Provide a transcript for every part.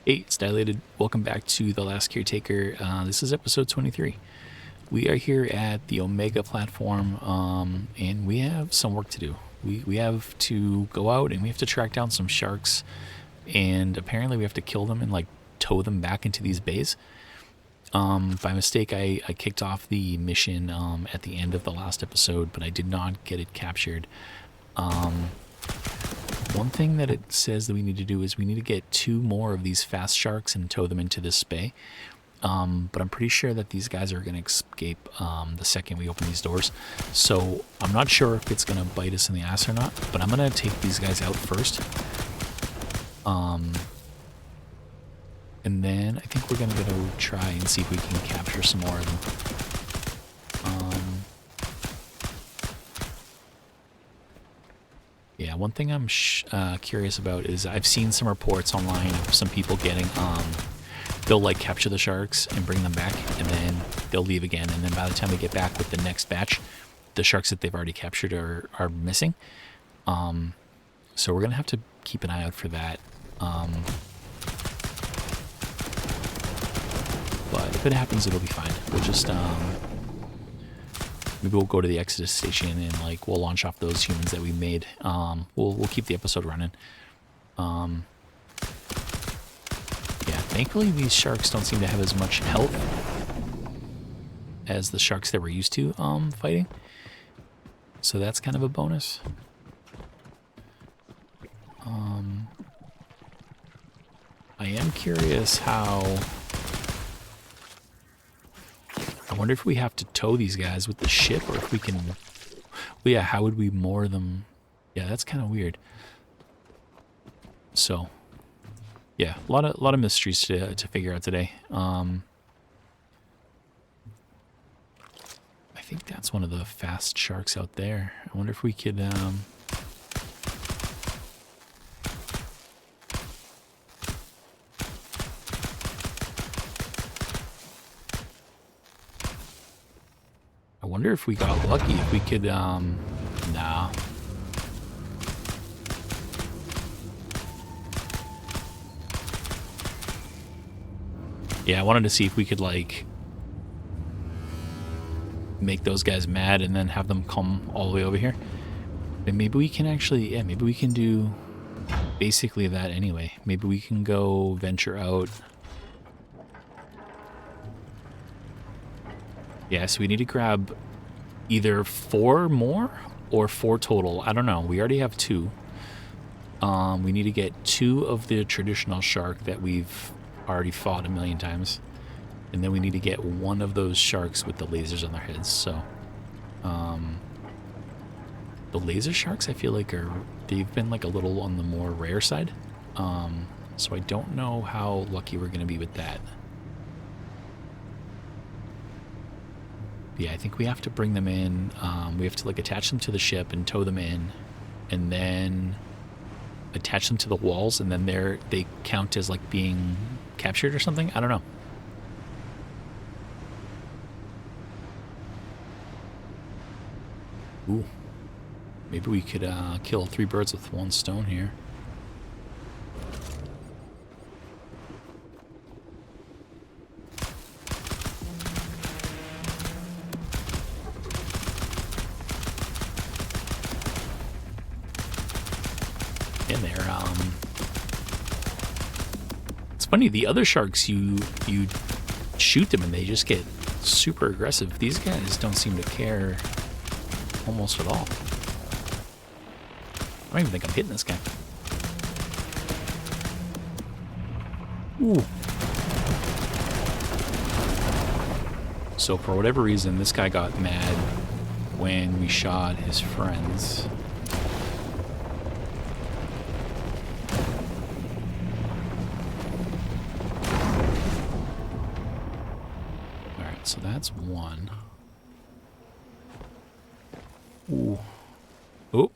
Hey, it's Dilated. Welcome back to The Last Caretaker. This is episode 23. We are here at the Omega platform, and we have some work to do. We have to go out and we have to track down some sharks, and apparently we have to kill them and like tow them back into these bays. By mistake, I kicked off the mission at the end of the last episode, but I did not get it captured. One thing that it says that we need to do is we need to get 2 more of these fast sharks and tow them into this bay. But I'm pretty sure that these guys are going to escape the second we open these doors. So I'm not sure if it's going to bite us in the ass or not, but I'm going to take these guys out first. And then I think we're going to go try and see if we can capture some more of them. Yeah, one thing I'm curious about is I've seen some reports online of some people getting, they'll like capture the sharks and bring them back, and then they'll leave again, and then by the time they get back with the next batch, the sharks that they've already captured are missing. So we're going to have to keep an eye out for that. But if it happens, it'll be fine. We'll just, maybe we'll go to the Exodus station and like we'll launch off those humans that we made. We'll keep the episode running. Yeah, thankfully these sharks don't seem to have as much health as the sharks that we're used to fighting. So that's kind of a bonus. I am curious how... I wonder if we have to tow these guys with the ship, or if we can... Well, yeah, how would we moor them? Yeah, that's kind of weird. So, yeah, a lot of mysteries to figure out today. I think that's one of the fast sharks out there. I wonder if we could... I wonder if we got lucky, if we could, nah. Yeah, I wanted to see if we could, like, make those guys mad and then have them come all the way over here. But maybe we can actually, yeah, maybe we can do basically that anyway. Maybe we can go venture out. Yeah, so we need to grab either 4 more or 4 total. I don't know. We already have 2. We need to get 2 of the traditional shark that we've already fought a million times. And then we need to get 1 of those sharks with the lasers on their heads. So, the laser sharks, I feel like they've been like a little on the more rare side. So I don't know how lucky we're going to be with that. Yeah, I think we have to bring them in. We have to like attach them to the ship and tow them in, and then attach them to the walls, and then they count as like being captured or something. I don't know. Ooh, maybe we could kill 3 birds with 1 stone here. And they're it's funny, the other sharks you shoot them and they just get super aggressive. These guys don't seem to care almost at all. I don't even think I'm hitting this guy. Ooh. So for whatever reason, this guy got mad when we shot his friends. So that's 1. Ooh. Oh.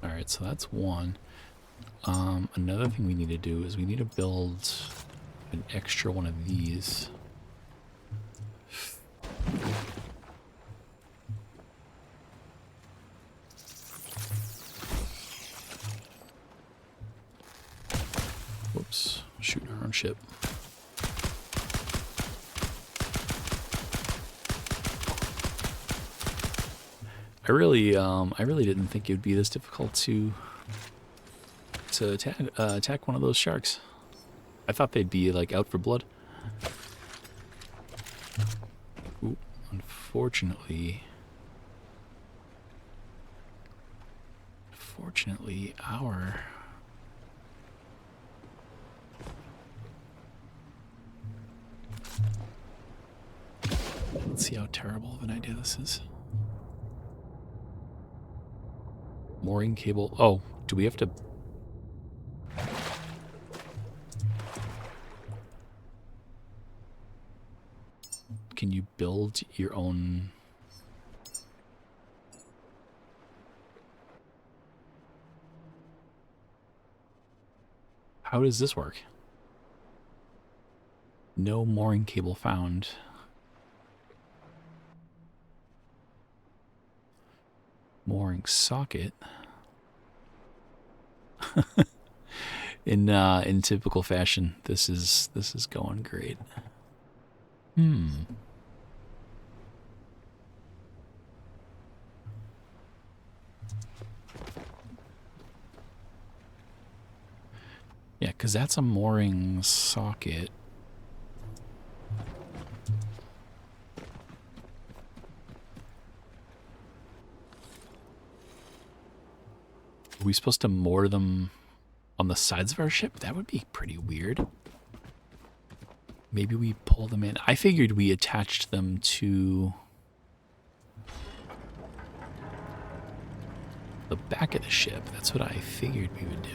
Alright, so that's 1. Another thing we need to do is we need to build an extra one of these. own ship. I really didn't think it would be this difficult to attack one of those sharks. I thought they'd be like out for blood. Ooh, unfortunately, our let's see how terrible of an idea this is. Mooring cable. Oh, do we have to? Can you build your own? How does this work? No mooring cable found. Mooring socket. In typical fashion, this is going great. Yeah, because that's a mooring socket. Are we supposed to moor them on the sides of our ship? That would be pretty weird. Maybe we pull them in. I figured we attached them to the back of the ship. That's what I figured we would do.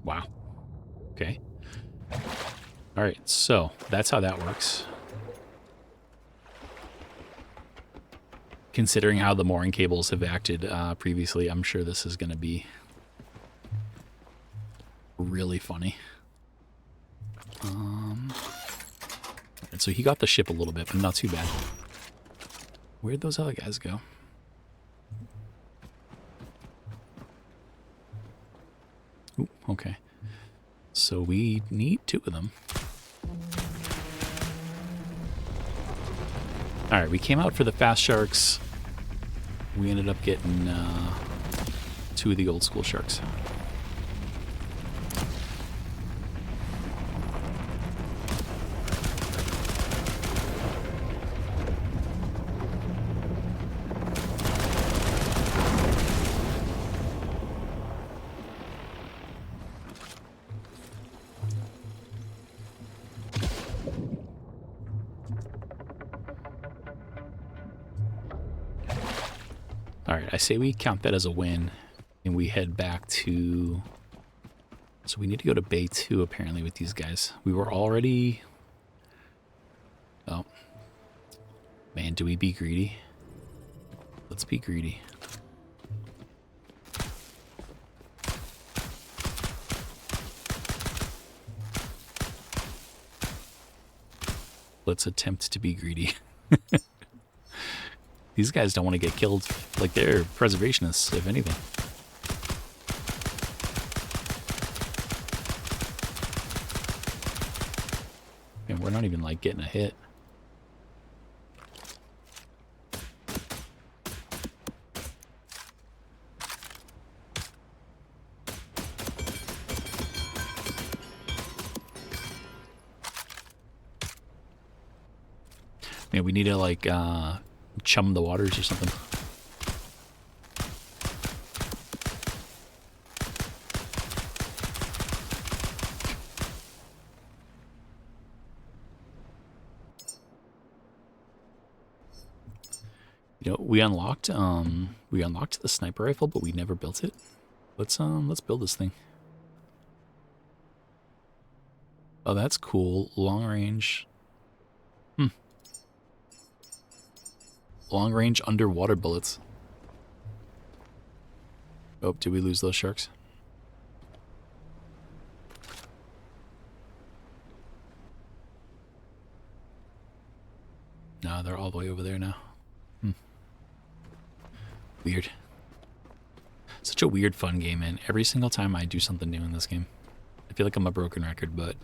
Wow. Okay. All right, so that's how that works. Considering how the mooring cables have acted previously, I'm sure this is going to be really funny. And so he got the ship a little bit, but not too bad. Where'd those other guys go? Ooh, okay. So we need 2 of them. Alright, we came out for the fast sharks. We ended up getting 2 of the old school sharks. Alright, I say we count that as a win, and we head back to... So we need to go to Bay 2, apparently, with these guys. We were already... Oh. Man, do we be greedy? Let's be greedy. Let's attempt to be greedy. These guys don't want to get killed. Like, they're preservationists, if anything. And we're not even, like, getting a hit. Man, we need to, like, chum the waters or something. You know, we unlocked the sniper rifle, but we never built it. Let's build this thing. Oh, that's cool. Long range. Long range underwater bullets. Oh, did we lose those sharks? No, they're all the way over there now. Weird. Such a weird, fun game, man. Every single time I do something new in this game. I feel like I'm a broken record, but...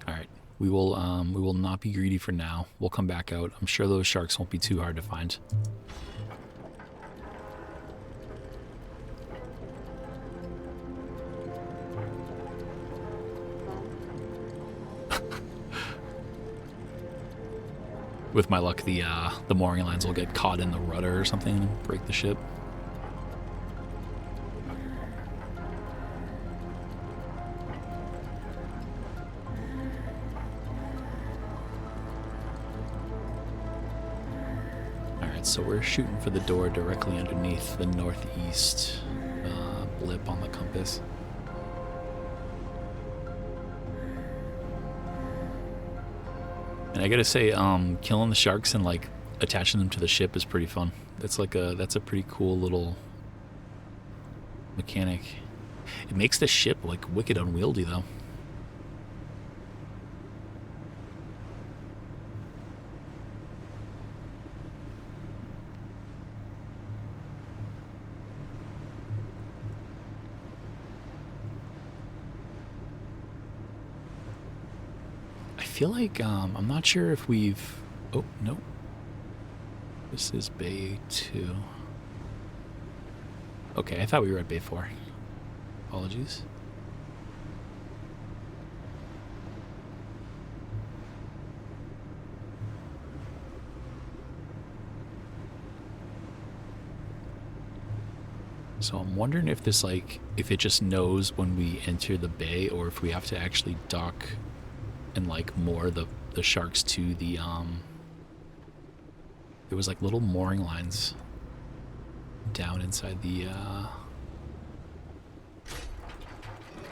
Alright. We will not be greedy for now. We'll come back out. I'm sure those sharks won't be too hard to find. With my luck, the mooring lines will get caught in the rudder or something and break the ship. Alright, so we're shooting for the door directly underneath the northeast blip on the compass. And I gotta say, killing the sharks and like attaching them to the ship is pretty fun. That's a pretty cool little mechanic. It makes the ship like wicked unwieldy though. I feel like, I'm not sure if we've... Oh, no. This is Bay 2. Okay, I thought we were at Bay 4. Apologies. So I'm wondering if this, like, if it just knows when we enter the bay or if we have to actually dock and like moor the sharks to the there was like little mooring lines down inside the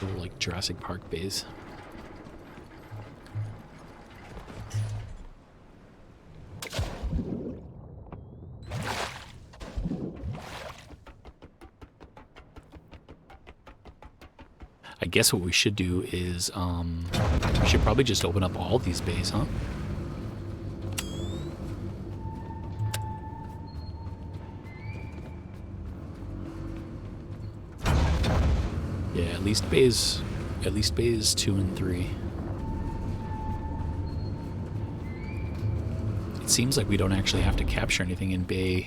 little like Jurassic Park bays. I guess what we should do is, we should probably just open up all these bays, huh? Yeah, at least bays 2 and 3. It seems like we don't actually have to capture anything in Bay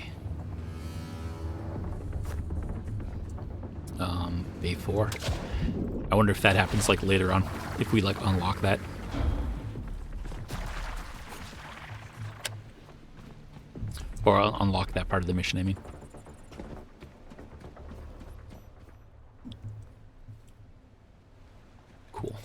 4. I wonder if that happens like later on, if we like unlock that. Or unlock that part of the mission, I mean. Cool.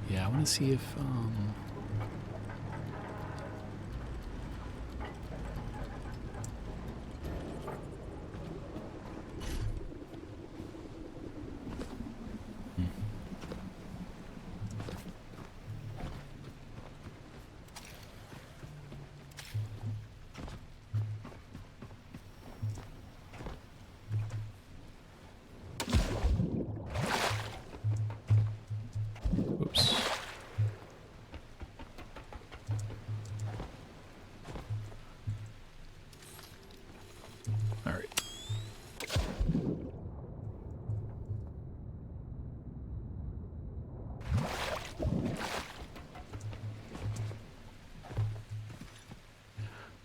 Yeah, I want to see if, oops. All right.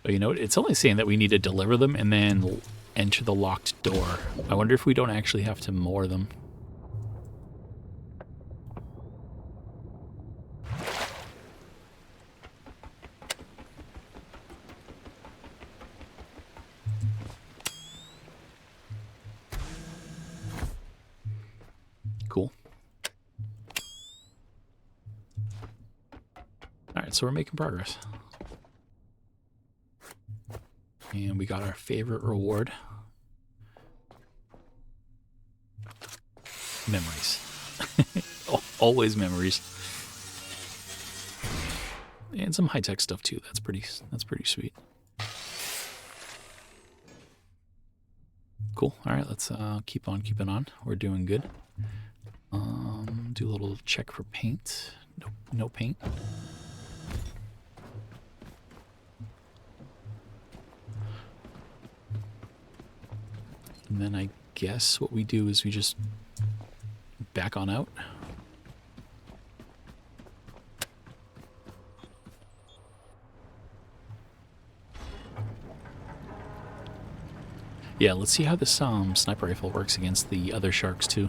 But you know what? It's only saying that we need to deliver them and then enter the locked door. I wonder if we don't actually have to moor them. Cool. so we're making progress. And we got our favorite reward. Memories. Always memories. And some high-tech stuff too. That's pretty sweet. Cool. All right, let's keep on keeping on. We're doing good. Do a little check for paint. Nope, no paint. And then I guess what we do is we just back on out. Yeah, let's see how this sniper rifle works against the other sharks too.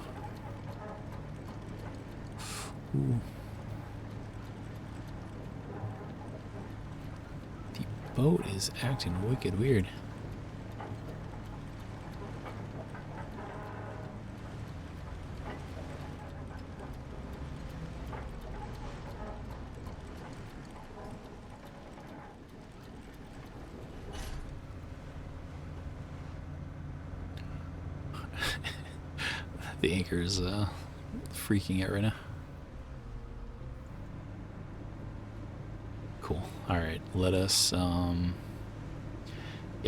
Ooh. The boat is acting wicked weird. The anchor is freaking out right now. Cool. All right, let us. Yeah,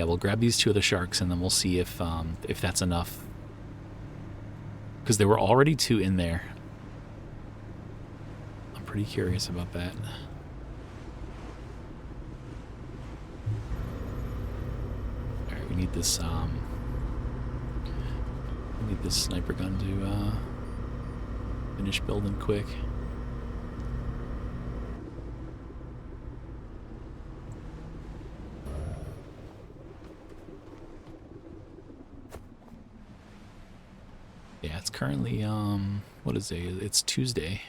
we'll grab these two other sharks, and then we'll see if that's enough. Because there were already two in there. I'm pretty curious about that. All right, we need this. Need this sniper gun to finish building quick. Yeah, it's currently what is it? It's Tuesday.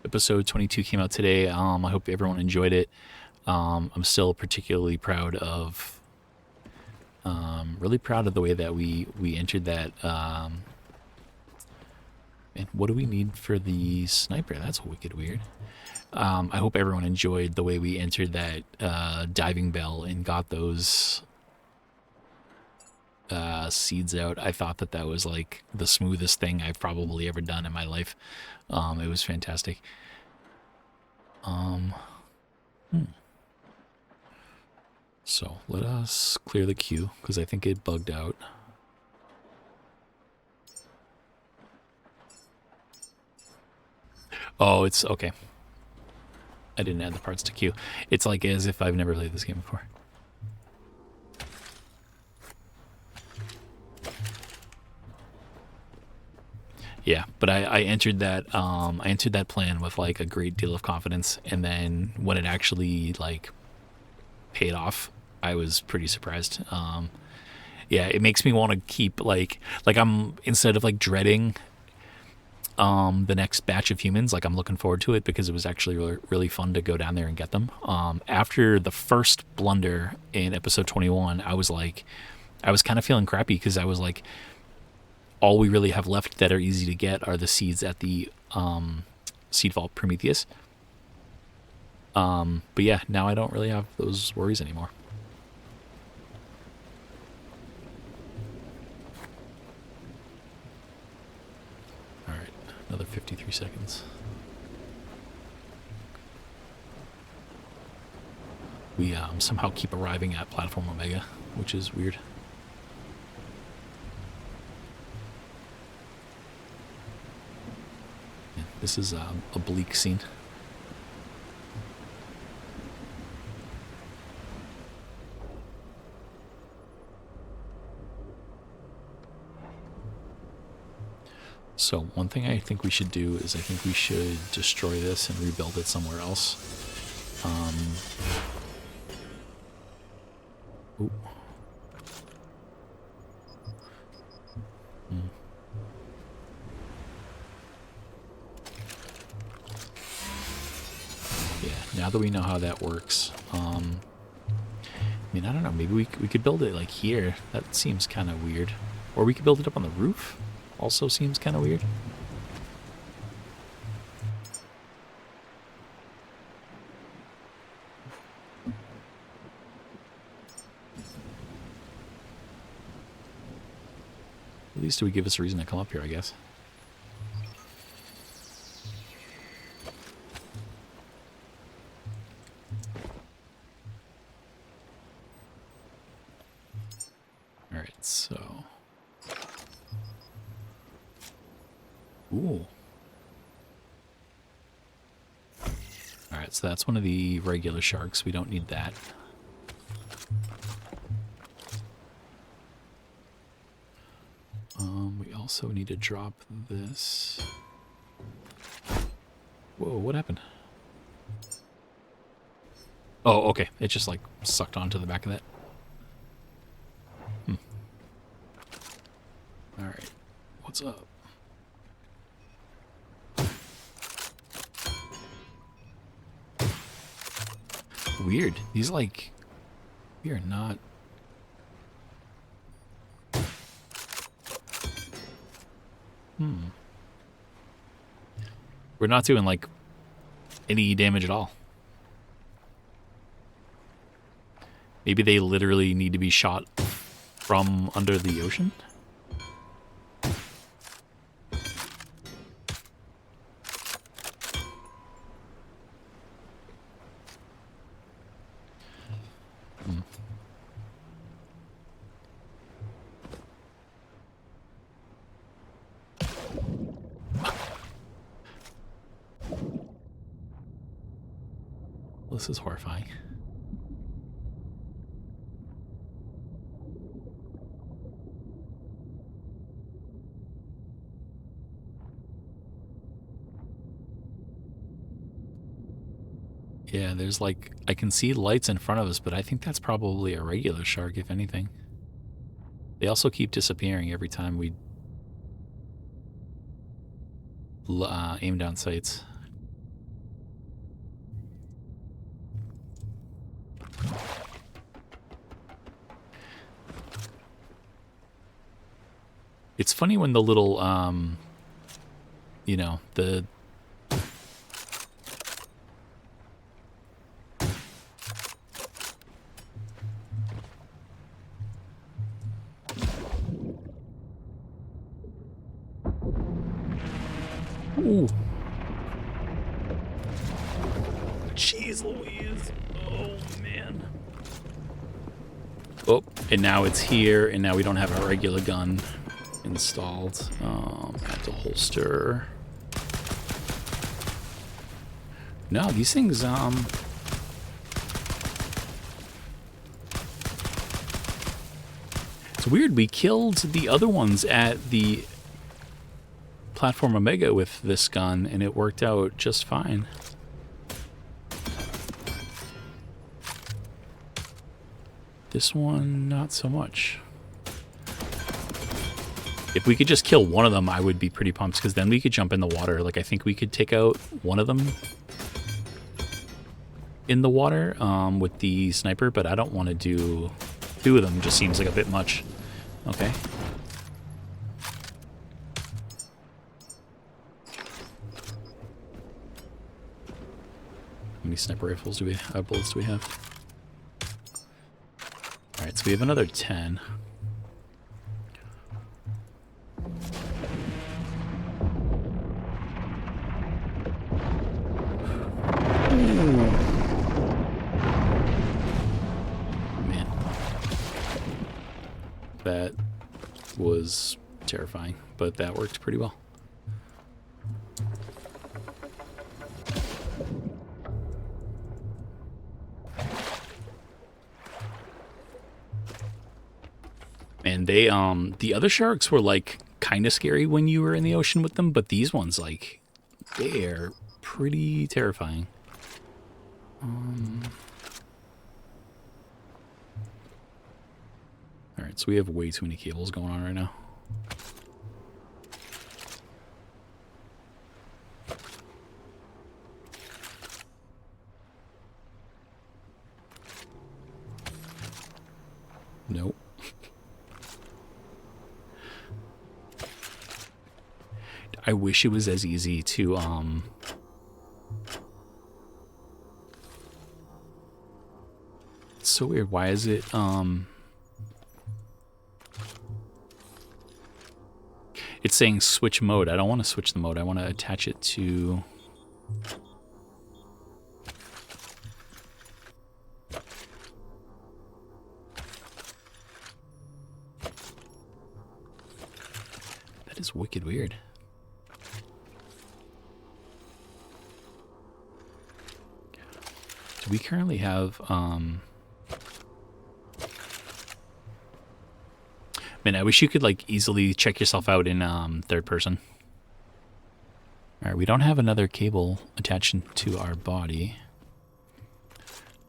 Episode 22 came out today. I hope everyone enjoyed it. I'm still particularly proud of really proud of the way that we entered that. And what do we need for the sniper? That's wicked weird. I hope everyone enjoyed the way we entered that diving bell and got those seeds out. I thought that was like the smoothest thing I've probably ever done in my life. It was fantastic. So let us clear the queue because I think it bugged out. Oh, it's okay. I didn't add the parts to queue. It's like as if I've never played this game before. Yeah, but I entered that plan with like a great deal of confidence, and then when it actually like paid off, I was pretty surprised. Yeah, it makes me want to keep like I'm, instead of like dreading the next batch of humans, like I'm looking forward to it because it was actually really fun to go down there and get them. After the first blunder in episode 21, I was kind of feeling crappy because I was like, all we really have left that are easy to get are the seeds at the Seed Vault Prometheus. But yeah, now I don't really have those worries anymore. All right, another 53 seconds. We somehow keep arriving at Platform Omega, which is weird. Yeah, this is a bleak scene. So one thing I think we should do is I think we should destroy this and rebuild it somewhere else. Ooh. Yeah, now that we know how that works, I mean, I don't know, maybe we could build it like here. That seems kind of weird. Or we could build it up on the roof. Also seems kind of weird. At least it would give us a reason to come up here, I guess. Alright, so... Ooh. Alright, so that's one of the regular sharks. We don't need that. We also need to drop this. Whoa, what happened? Oh, okay. It just, like, sucked onto the back of that. Alright. What's up? Weird. These, like... We are not... We're not doing, like, any damage at all. Maybe they literally need to be shot from under the ocean? This is horrifying. Yeah, there's like, I can see lights in front of us, but I think that's probably a regular shark, if anything. They also keep disappearing every time we aim down sights. It's funny when the little, you know, the... Ooh. Jeez Louise. Oh, man. Oh, and now it's here, and now we don't have a regular gun installed. Have to holster. No, these things, it's weird. We killed the other ones at the Platform Omega with this gun, and it worked out just fine. This one, not so much. If we could just kill one of them, I would be pretty pumped, because then we could jump in the water. Like, I think we could take out one of them in the water with the sniper, but I don't want to do two of them. Just seems like a bit much. Okay. How many sniper rifles do we have? Bullets do we have? Alright, so we have another 10. Man. That was terrifying, but that worked pretty well. And they, the other sharks were, like, kind of scary when you were in the ocean with them, but these ones, like, they are pretty terrifying. Alright, so we have way too many cables going on right now. Nope. I wish it was as easy to, It's so weird. Why is it, It's saying switch mode. I don't want to switch the mode. I want to attach it to... That is wicked weird. Do we currently have... Man, I wish you could like easily check yourself out in third person. All right, we don't have another cable attached to our body.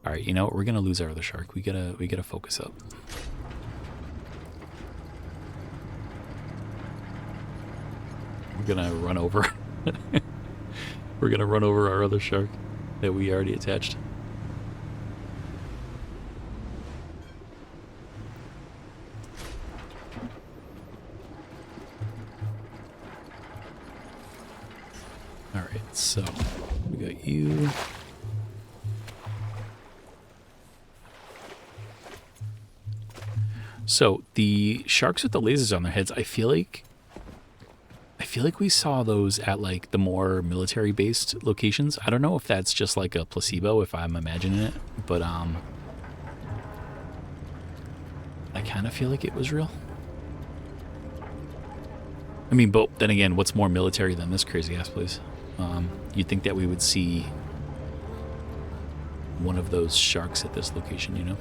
All right, you know what? We're gonna lose our other shark. We gotta focus up. We're gonna run over. We're gonna run over our other shark that we already attached. Alright, so we got you. So the sharks with the lasers on their heads, I feel like we saw those at like the more military based locations. I don't know if that's just like a placebo if I'm imagining it, but I kind of feel like it was real. I mean, but then again, what's more military than this crazy ass place? You'd think that we would see one of those sharks at this location, you know?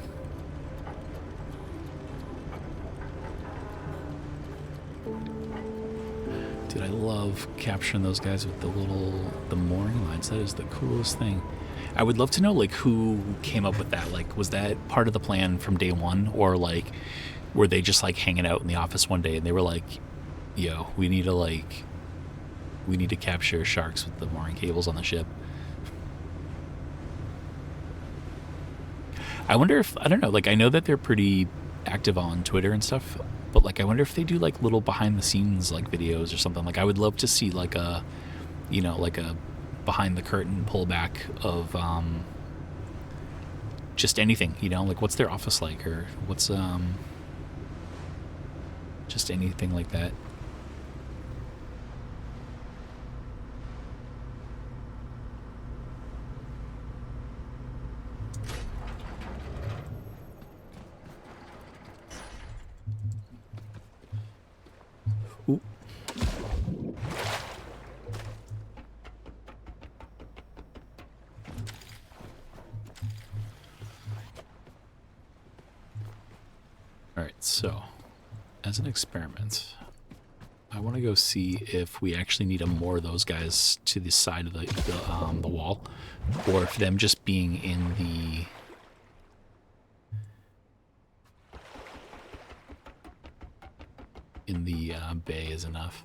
Dude, I love capturing those guys with the mooring lines. That is the coolest thing. I would love to know, like, who came up with that. Like, was that part of the plan from day one? Or, like, were they just, like, hanging out in the office one day and they were like, yo, we need to capture sharks with the mooring cables on the ship. I wonder if, I don't know, like, I know that they're pretty active on Twitter and stuff, but, like, I wonder if they do, like, little behind-the-scenes, like, videos or something. Like, I would love to see, like, a, you know, like a behind-the-curtain pullback of, just anything, you know? Like, what's their office like, or what's, just anything like that. Ooh. All right, so as an experiment, I want to go see if we actually need more of those guys to the side of the wall, or if them just being in the bay is enough.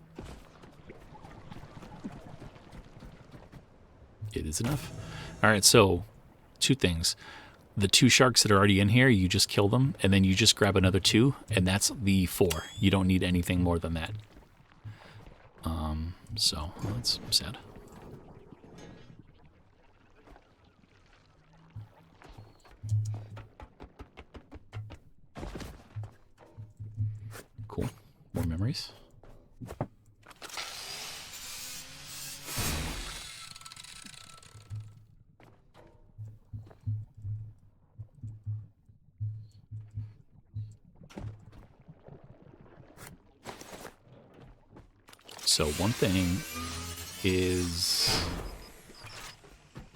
It is enough. All right, so two things. The two sharks that are already in here, you just kill them, and then you just grab another two, and that's the 4. You don't need anything more than that. So that's sad. Cool. More memories. So one thing is,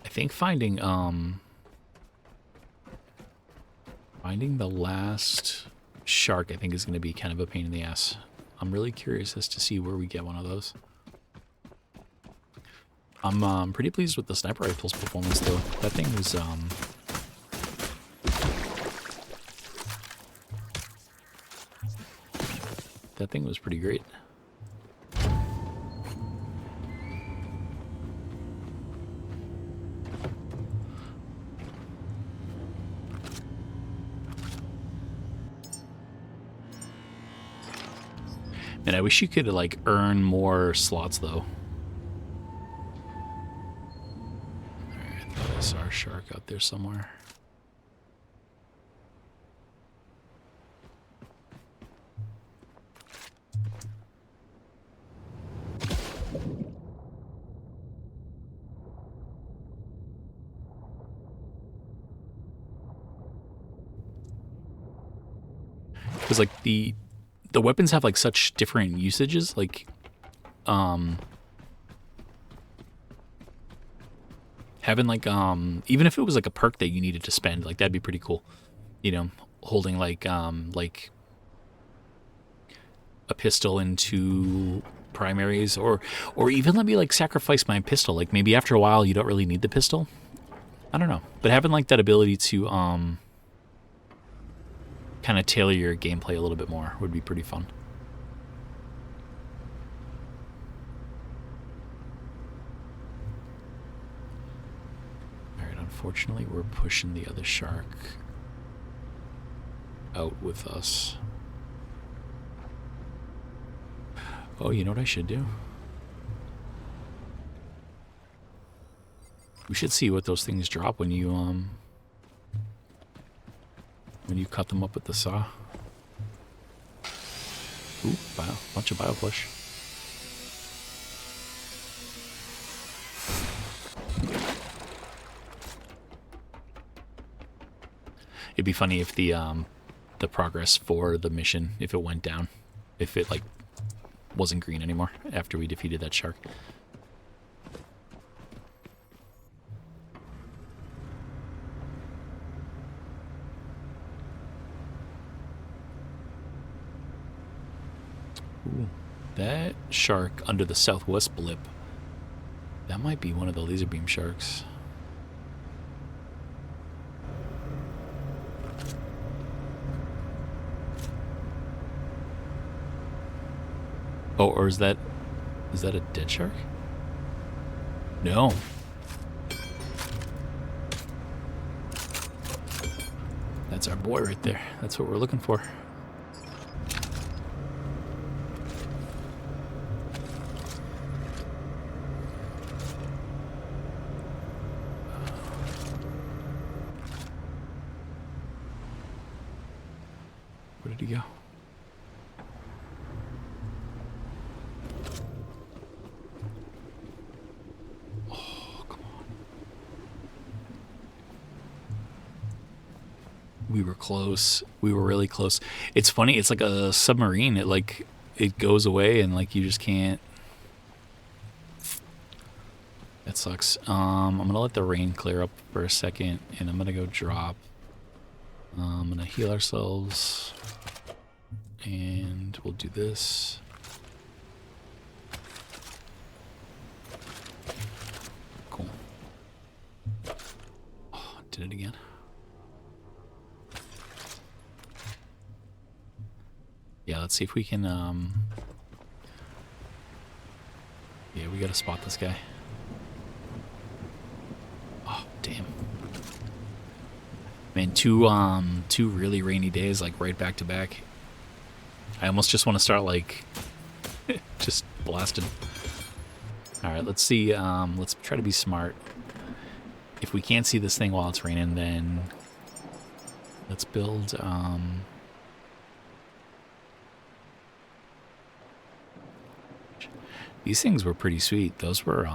I think finding the last shark, I think, is going to be kind of a pain in the ass. I'm really curious as to see where we get one of those. I'm pretty pleased with the sniper rifle's performance, though. That thing was pretty great. And I wish you could, like, earn more slots, though. Alright, I thought I saw a shark out there somewhere. like the weapons have like such different usages. Like, having like even if it was like a perk that you needed to spend, like that'd be pretty cool. You know, holding like a pistol into primaries, or even let me like sacrifice my pistol. Like maybe after a while you don't really need the pistol. I don't know, but having like that ability to kind of tailor your gameplay a little bit more would be pretty fun. All right, unfortunately we're pushing the other shark out with us. Oh, you know what I should do? We should see what those things drop when you cut them up with the saw. Ooh, bunch of biopush. It'd be funny if the progress for the mission, if it went down, if it like wasn't green anymore after we defeated that shark. Ooh, that shark under the southwest blip, that might be one of the laser beam sharks. Oh, or is that a dead shark? No. That's our boy right there. That's what we're looking for. Where did he go? We were close. We were really close. It's funny. It's like a submarine. It goes away and like you just can't. That sucks. I'm gonna let the rain clear up for a second, and I'm gonna go drop. I'm gonna heal ourselves, and we'll do this. Cool. Oh, did it again. Yeah, let's see if we can, yeah, we gotta spot this guy. Oh, damn. Man, two really rainy days, like, right back to back. I almost just want to start, like, just blasting. Alright, let's see, let's try to be smart. If we can't see this thing while it's raining, then let's build, these things were pretty sweet. Those were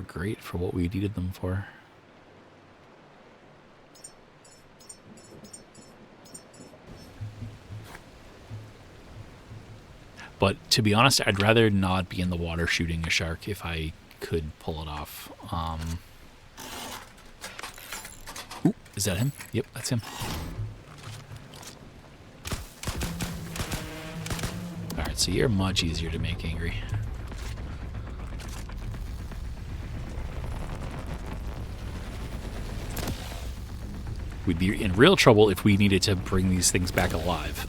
great for what we needed them for. But to be honest, I'd rather not be in the water shooting a shark if I could pull it off. Ooh, is that him? Yep, that's him. Alright, so you're much easier to make angry. We'd be in real trouble if we needed to bring these things back alive.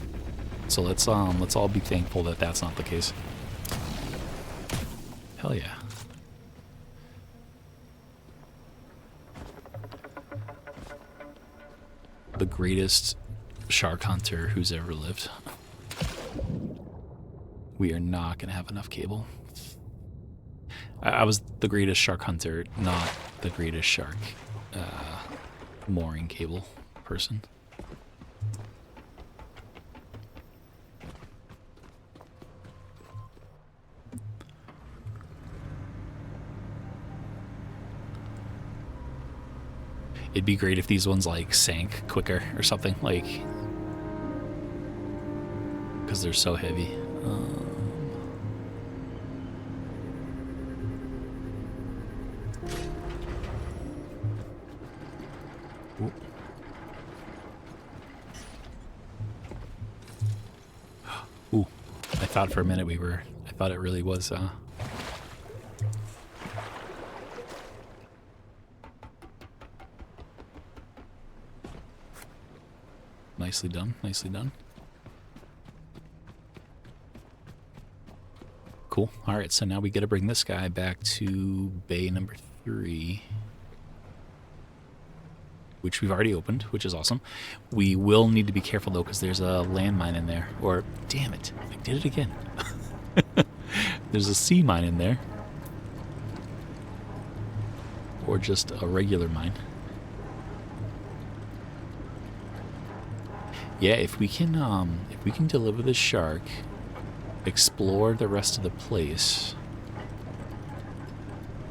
So let's all be thankful that that's not the case. Hell yeah. The greatest shark hunter who's ever lived. We are not gonna have enough cable. I was the greatest shark hunter, not the greatest shark mooring cable person. It'd be great if these ones like sank quicker or something. Like, because they're so heavy. Ooh, I thought for a minute I thought it really was, nicely done, nicely done. Cool. Alright, so now we gotta bring this guy back to bay number 3. Which we've already opened, which is awesome. We will need to be careful, though, because there's a landmine in there. Or, damn it, I did it again. There's a sea mine in there. Or just a regular mine. Yeah, if we can deliver the shark, explore the rest of the place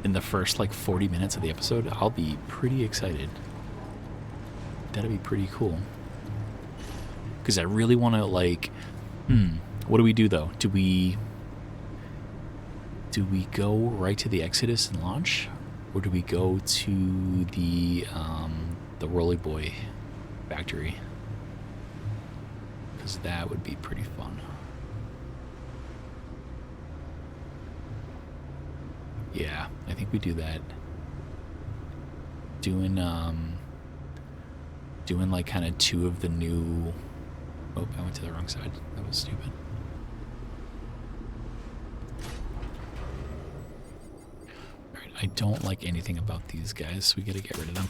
in the first, like, 40 minutes of the episode, I'll be pretty excited. That'd be pretty cool. Because I really want to, like, what do we do, though? Do we go right to the Exodus and launch? Or do we go to the Rolly Boy factory? Because that would be pretty fun. Yeah, I think we do that. Doing like kind of 2 of the new... Oh, I went to the wrong side. That was stupid. Alright, I don't like anything about these guys, so we gotta get rid of them.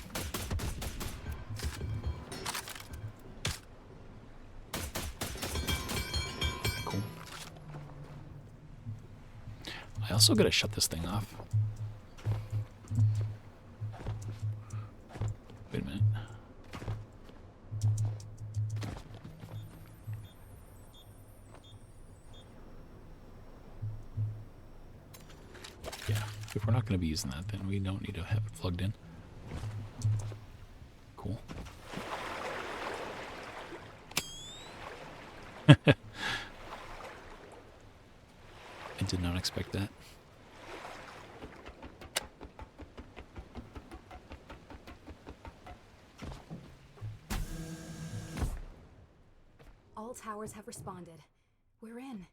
Cool. I also gotta shut this thing off. Wait a minute. Yeah, if we're not going to be using that, then we don't need to have it plugged in. Cool. I did not expect that. All towers have responded. We're in.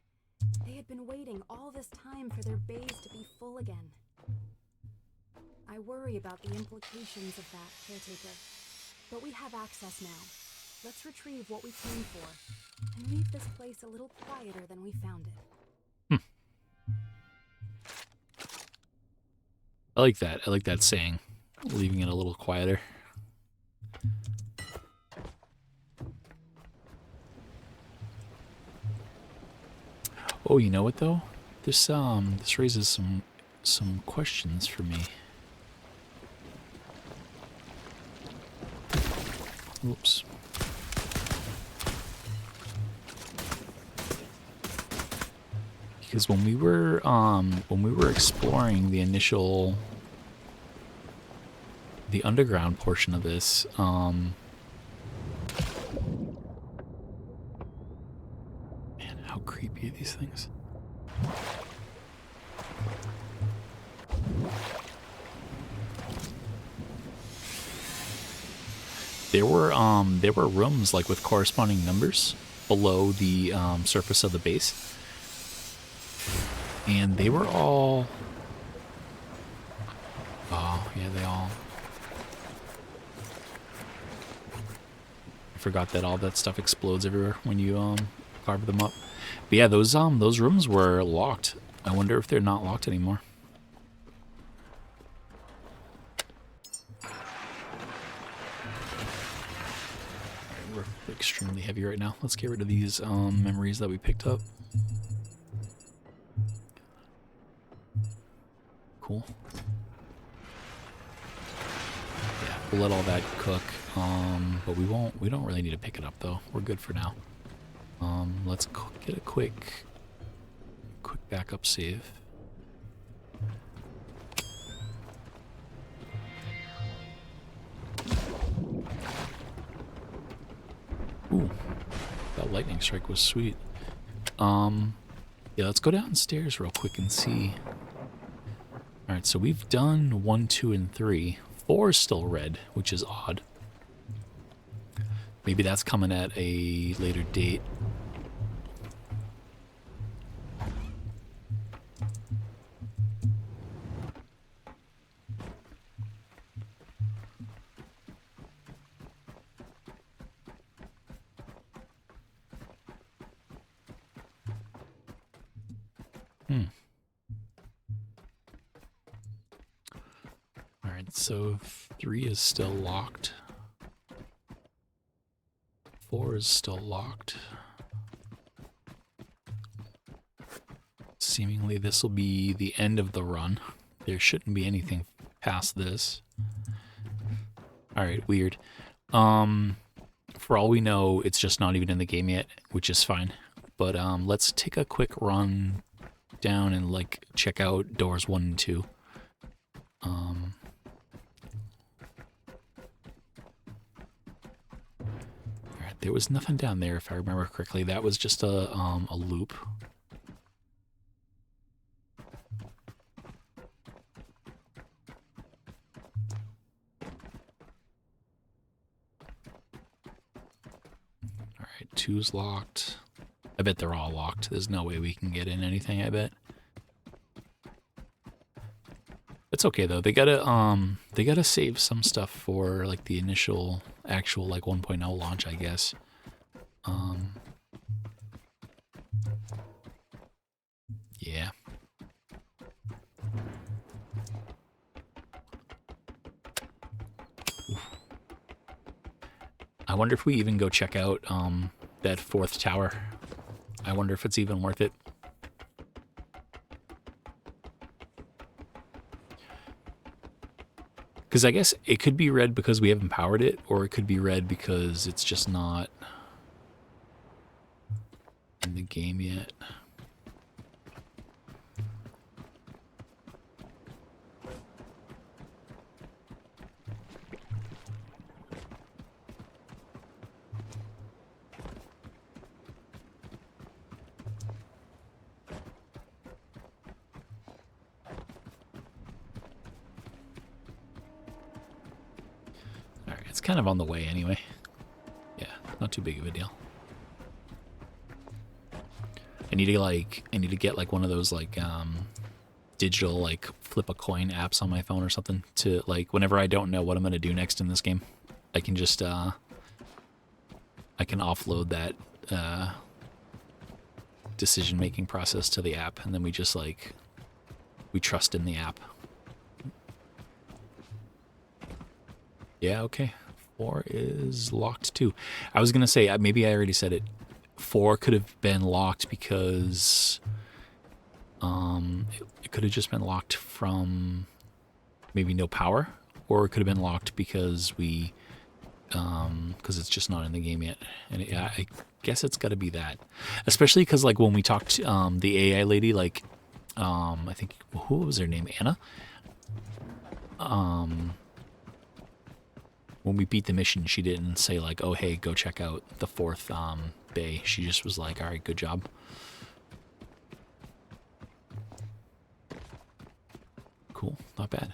They had been waiting all this time for their bays to be full again. I worry about the implications of that, Caretaker. But we have access now. Let's retrieve what we came for, and leave this place a little quieter than we found it. I like that. I like that saying. Leaving it a little quieter. Oh, you know what though? This raises some questions for me. Oops. Because when we were exploring the underground portion of this, man, how creepy are these things? There were rooms like with corresponding numbers below the surface of the base, and they were all. Oh yeah, they all. I forgot that all that stuff explodes everywhere when you carve them up. But yeah, those rooms were locked. I wonder if they're not locked anymore. We're extremely heavy right now. Let's get rid of these memories that we picked up. Cool. Yeah, we'll let all that cook. But we don't really need to pick it up though. We're good for now. Let's get a quick backup save. Ooh, that lightning strike was sweet. Yeah, let's go downstairs real quick and see. All right, so we've done 1, 2, and 3. 4 is still red, which is odd. Maybe that's coming at a later date. All right, so 3 is still locked. 4 is still locked. Seemingly this will be the end of the run. There shouldn't be anything past this. All right, weird. For all we know, it's just not even in the game yet, which is fine. But let's take a quick run down and like check out doors 1 and 2. Alright, there was nothing down there if I remember correctly. That was just a loop. Alright, 2's locked. I bet they're all locked. There's no way we can get in anything, I bet. It's okay though. They gotta save some stuff for like the initial actual like 1.0 launch, I guess. Yeah. Oof. I wonder if we even go check out that 4th tower. I wonder if it's even worth it. Because I guess it could be red because we haven't powered it, or it could be red because it's just not in the game yet. It's kind of on the way anyway. Yeah, not too big of a deal. I need to get like one of those like digital like flip a coin apps on my phone or something to like whenever I don't know what I'm gonna do next in this game, I can just I can offload that decision making process to the app, and then we just like we trust in the app. Yeah, okay. 4 is locked too. I was gonna say, maybe I already said it. 4 could have been locked because it could have just been locked from maybe no power, or it could have been locked because we because it's just not in the game yet. And I guess it's got to be that, especially because like when we talked to the AI lady, like I think who was her name, Anna. When we beat the mission, she didn't say like, oh, hey, go check out the 4th bay. She just was like, all right, good job. Cool, not bad.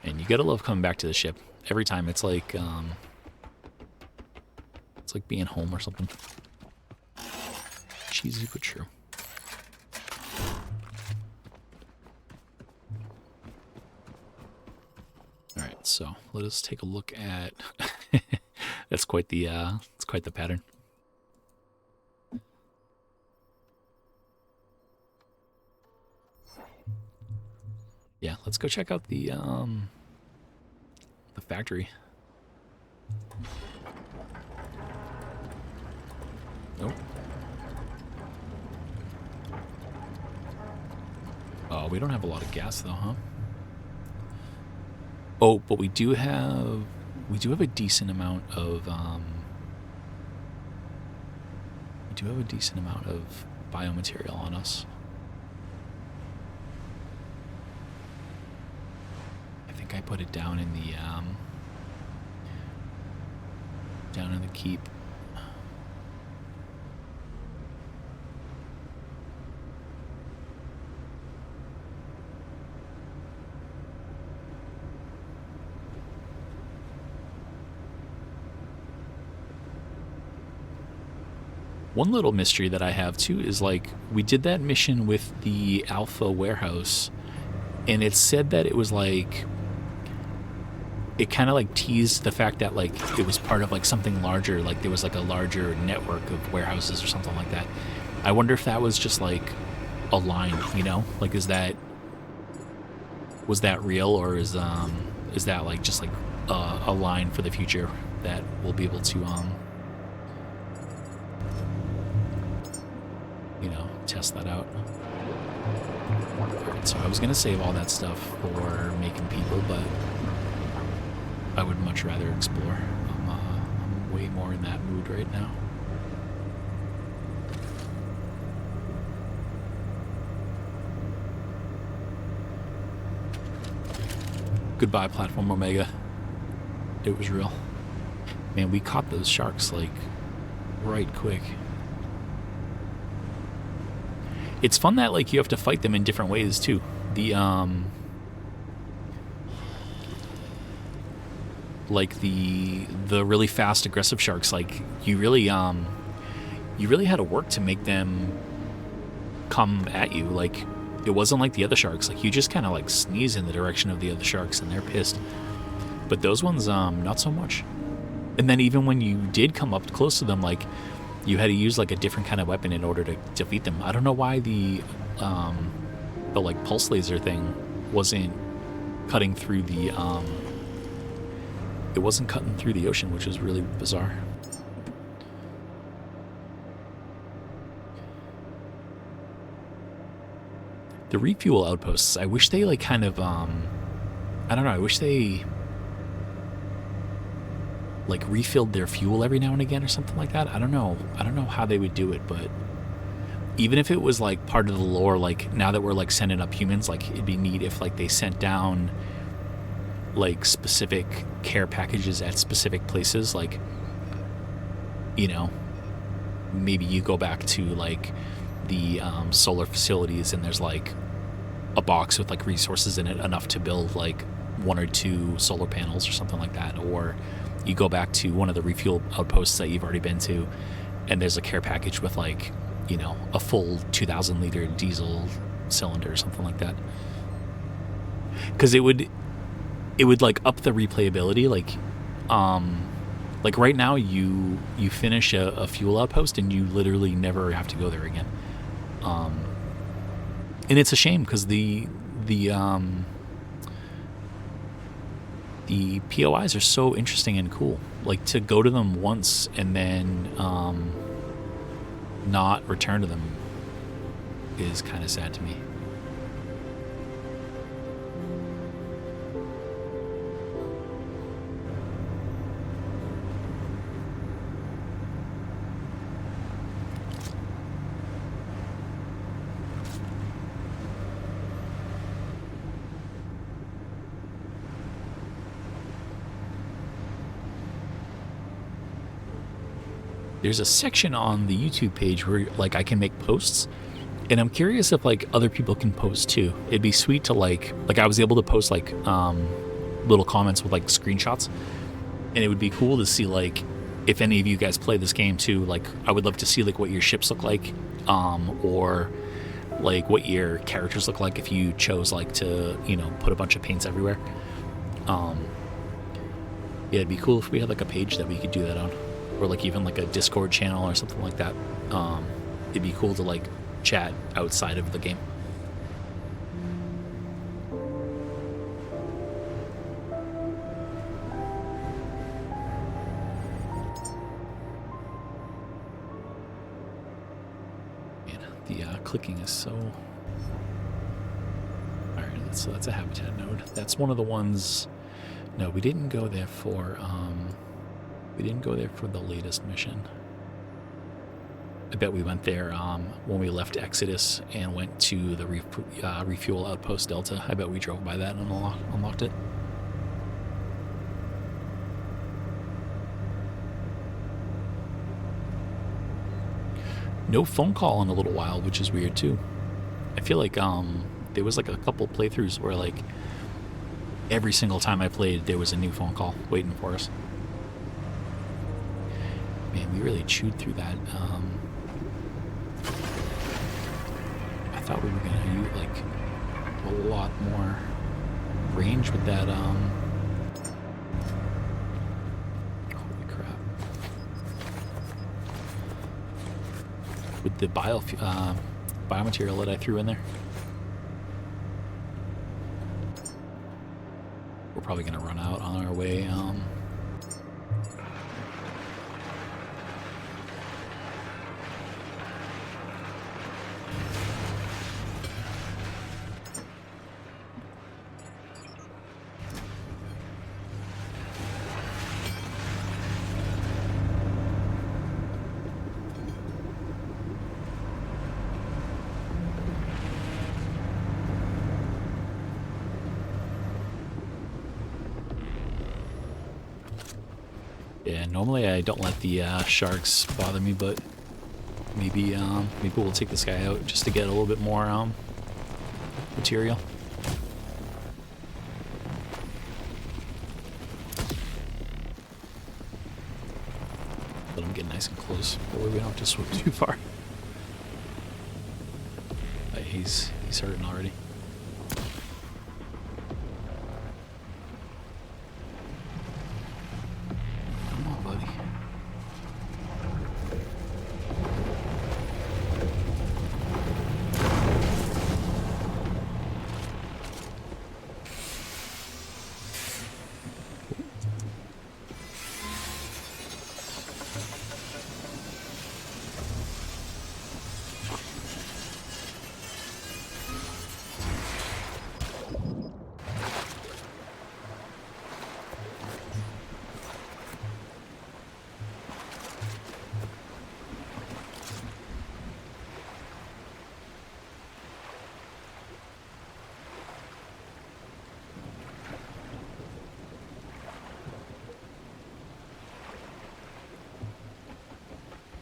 And you gotta love coming back to the ship. Every time it's like being home or something. Cheesy but true. All right, so let us take a look at. That's quite the pattern. Yeah, let's go check out the factory. Nope. Oh, we don't have a lot of gas though, huh? Oh, but we do have a decent amount of biomaterial on us. think I put it down in the keep. One little mystery that I have too is like we did that mission with the Alpha warehouse, and it said that it was like it kind of like teased the fact that like it was part of like something larger, like there was like a larger network of warehouses or something like that. I wonder if that was just like a line, you know, like was that real, or is that like just like a line for the future that we'll be able to you know, test that out. Alright, so I was gonna save all that stuff for making people, but I would much rather explore. I'm way more in that mood right now. Goodbye, Platform Omega. It was real. Man, we caught those sharks, like, right quick. It's fun that, like, you have to fight them in different ways, too. Like, the really fast, aggressive sharks, like, you really had to work to make them come at you. Like, it wasn't like the other sharks. Like, you just kind of, like, sneeze in the direction of the other sharks, and they're pissed. But those ones, not so much. And then even when you did come up close to them, like, you had to use like a different kind of weapon in order to defeat them. I don't know why the like pulse laser thing wasn't cutting through the it wasn't cutting through the ocean, which is really bizarre. The refuel outposts, I wish they like kind of I don't know, I wish they like refilled their fuel every now and again or something like that. I don't know how they would do it, but even if it was like part of the lore, like now that we're like sending up humans, like it'd be neat if like they sent down like specific care packages at specific places. Like, you know, maybe you go back to like the solar facilities and there's like a box with like resources in it enough to build like 1 or 2 solar panels or something like that. Or you go back to one of the refuel outposts that you've already been to, and there's a care package with like, you know, a full 2,000 liter diesel cylinder or something like that. Because it would like up the replayability. Like right now you finish a fuel outpost and you literally never have to go there again. And it's a shame because the POIs are so interesting and cool. Like, to go to them once and then not return to them is kind of sad to me. There's a section on the YouTube page where like I can make posts, and I'm curious if like other people can post too. It'd be sweet to like I was able to post like little comments with like screenshots, and it would be cool to see like if any of you guys play this game too. Like, I would love to see like what your ships look like, or like what your characters look like if you chose like to, you know, put a bunch of paints everywhere. Yeah, it'd be cool if we had like a page that we could do that on. Or like even like a Discord channel or something like that. It'd be cool to like chat outside of the game. Man, the clicking is so... Alright, so that's a habitat node. That's one of the ones... No, we didn't go there for... We didn't go there for the latest mission. I bet we went there when we left Exodus and went to the refuel outpost Delta. I bet we drove by that and unlocked it. No phone call in a little while, which is weird too. I feel like there was like a couple playthroughs where like every single time I played there was a new phone call waiting for us. Man, we really chewed through that. I thought we were gonna use like a lot more range with that. Holy crap! With the biomaterial that I threw in there. We're probably gonna run out on our way. Yeah, normally I don't let the sharks bother me, but maybe we'll take this guy out just to get a little bit more material. Let him get nice and close, but we don't have to swim too far. He's hurting already.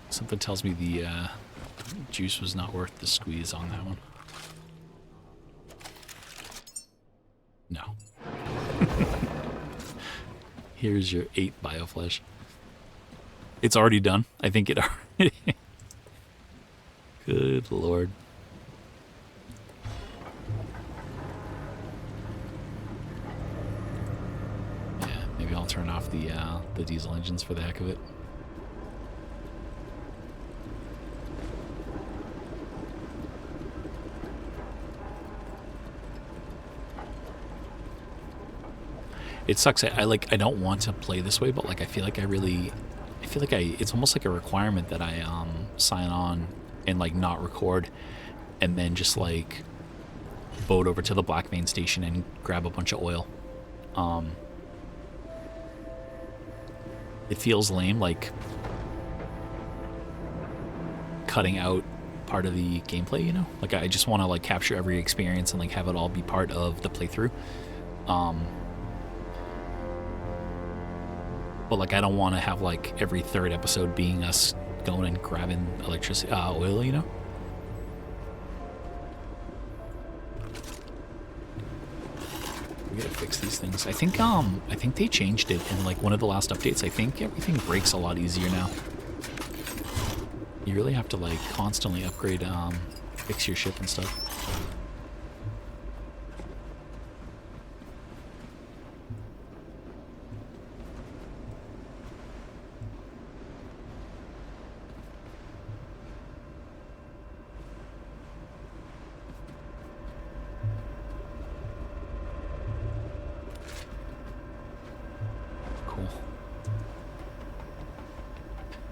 Something tells me the juice was not worth the squeeze on that one. No. Here's your 8 bioflesh. It's already done. I think it already... Good lord. Yeah, maybe I'll turn off the diesel engines for the heck of it. It sucks. I don't want to play this way, but like I feel like it's almost like a requirement that I sign on and like not record, and then just like boat over to the Black Vein station and grab a bunch of oil. It feels lame, like cutting out part of the gameplay, you know? Like I just want to like capture every experience and like have it all be part of the playthrough. But like I don't want to have like every third episode being us going and grabbing electricity, oil, you know? We gotta fix these things. I think they changed it in like one of the last updates. I think everything breaks a lot easier now. You really have to like constantly upgrade, fix your ship and stuff.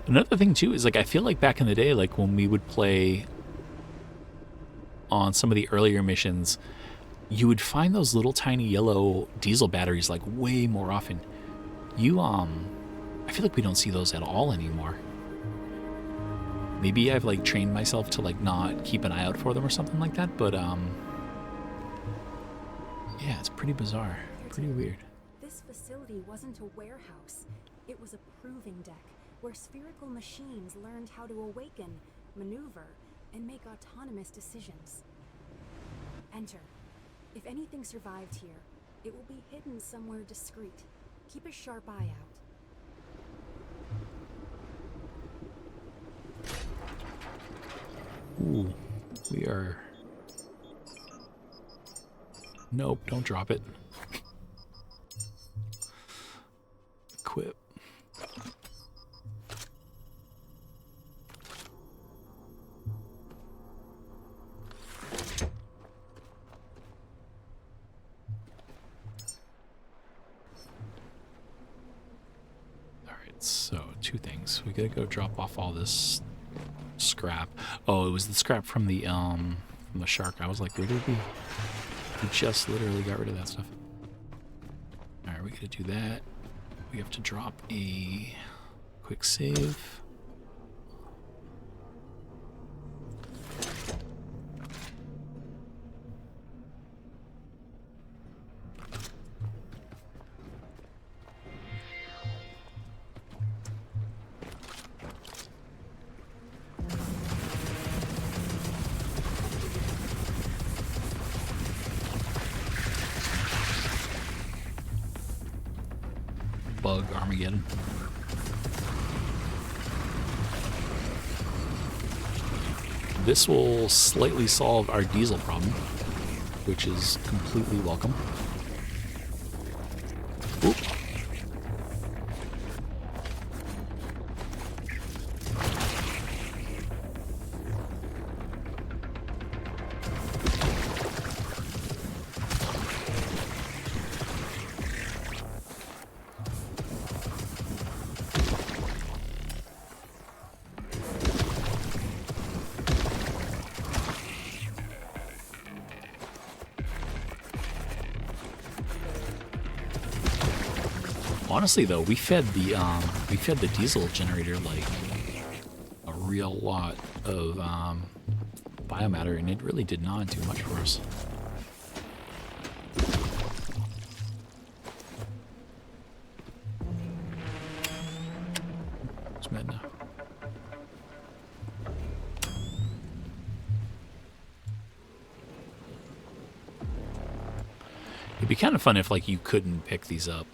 Another thing too is like I feel like back in the day, like when we would play on some of the earlier missions, you would find those little tiny yellow diesel batteries like way more often. I feel like we don't see those at all anymore. Maybe I've like trained myself to like not keep an eye out for them or something like that, but yeah, it's pretty bizarre, pretty weird. This facility wasn't a warehouse. It was a proving deck where spherical machines learned how to awaken maneuver, and make autonomous decisions. Enter. If anything survived here, it will be hidden somewhere discreet. Keep a sharp eye out. Ooh, we are... Nope, don't drop it. Equip. Alright, so two things. We gotta go drop off all this scrap. Oh, it was the scrap from the shark. I was like, where did we just literally got rid of that stuff. Alright, we gotta do that. We have to drop a quick save. Bug Armageddon. This will slightly solve our diesel problem, which is completely welcome. Oop. Honestly, though, we fed the diesel generator like a real lot of biomatter, and it really did not do much for us. It's mad now. It'd be kind of fun if like you couldn't pick these up.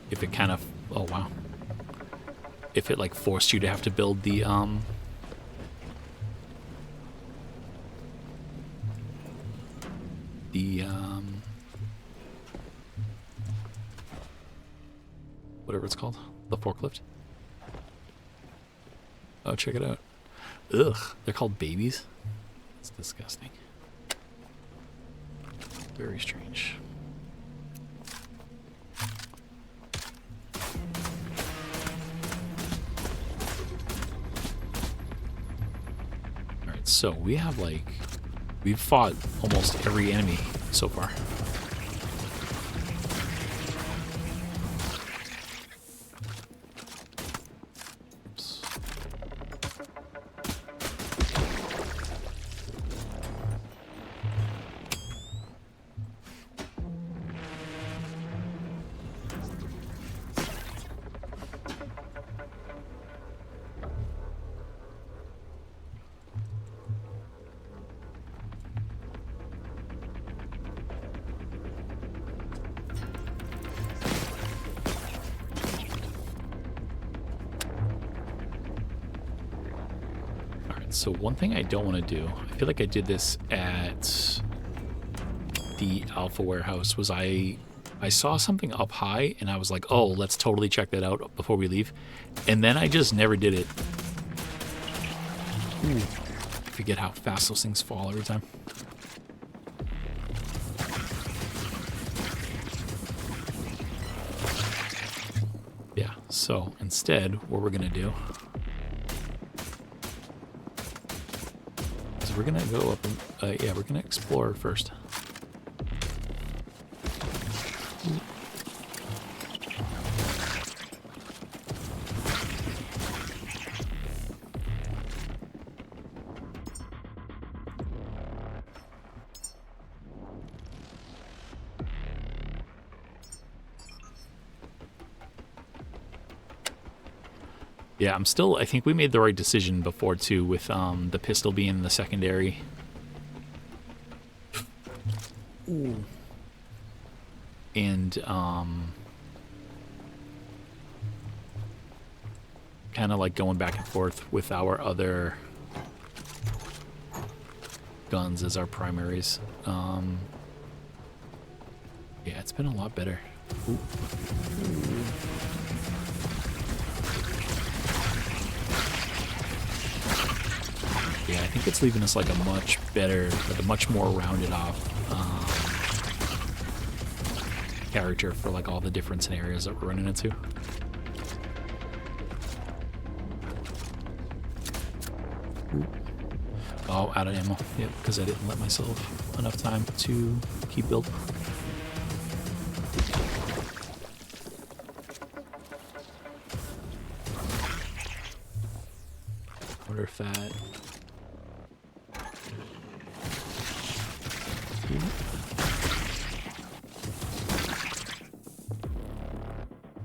If it kind of, oh wow. If it like forced you to have to build the whatever it's called, the forklift. Oh, check it out. Ugh, they're called babies. It's disgusting. Very strange. Alright, so we have like, we've fought almost every enemy so far. Oops. So one thing I don't want to do, I feel like I did this at the Alpha warehouse, was I saw something up high and I was like, oh, let's totally check that out before we leave. And then I just never did it. Ooh, I forget how fast those things fall every time. Yeah, so instead, what we're going to do, we're gonna go up and, yeah, we're gonna explore first. Yeah, I think we made the right decision before, too, with the pistol being the secondary. Ooh. And kind of like going back and forth with our other guns as our primaries. Yeah, it's been a lot better. Ooh. Yeah, I think it's leaving us like a much better, like a much more rounded off character for like all the different scenarios that we're running into. Ooh. Oh, out of ammo. Yep, because I didn't let myself enough time to keep building. Wonder if that...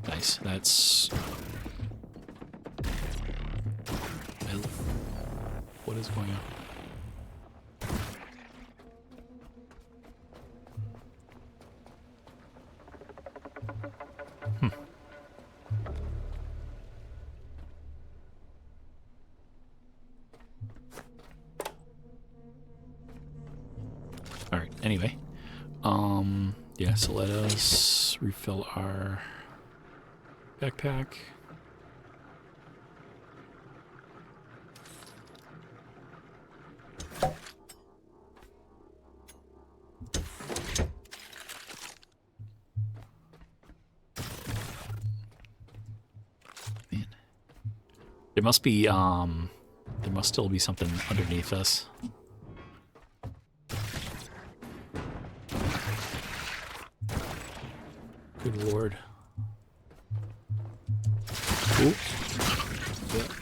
Nice. That's... What is going on? Alright, anyway. Yeah, so let us refill our backpack. Man. There must be, there must still be something underneath us. Good lord. Ooh. Yep.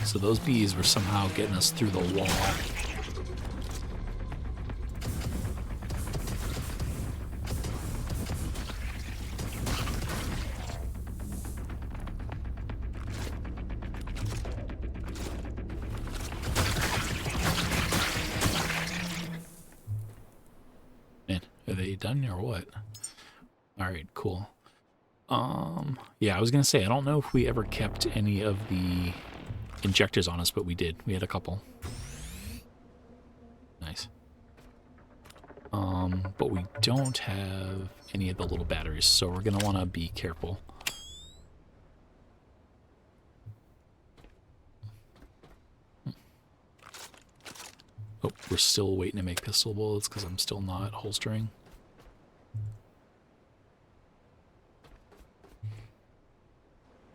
So those bees were somehow getting us through the wall. Man, are they done or what? Alright, cool. Yeah, I was gonna say, I don't know if we ever kept any of the injectors on us, but we did. We had a couple. Nice. But we don't have any of the little batteries, so we're gonna wanna be careful. Oh, we're still waiting to make pistol bullets because I'm still not holstering.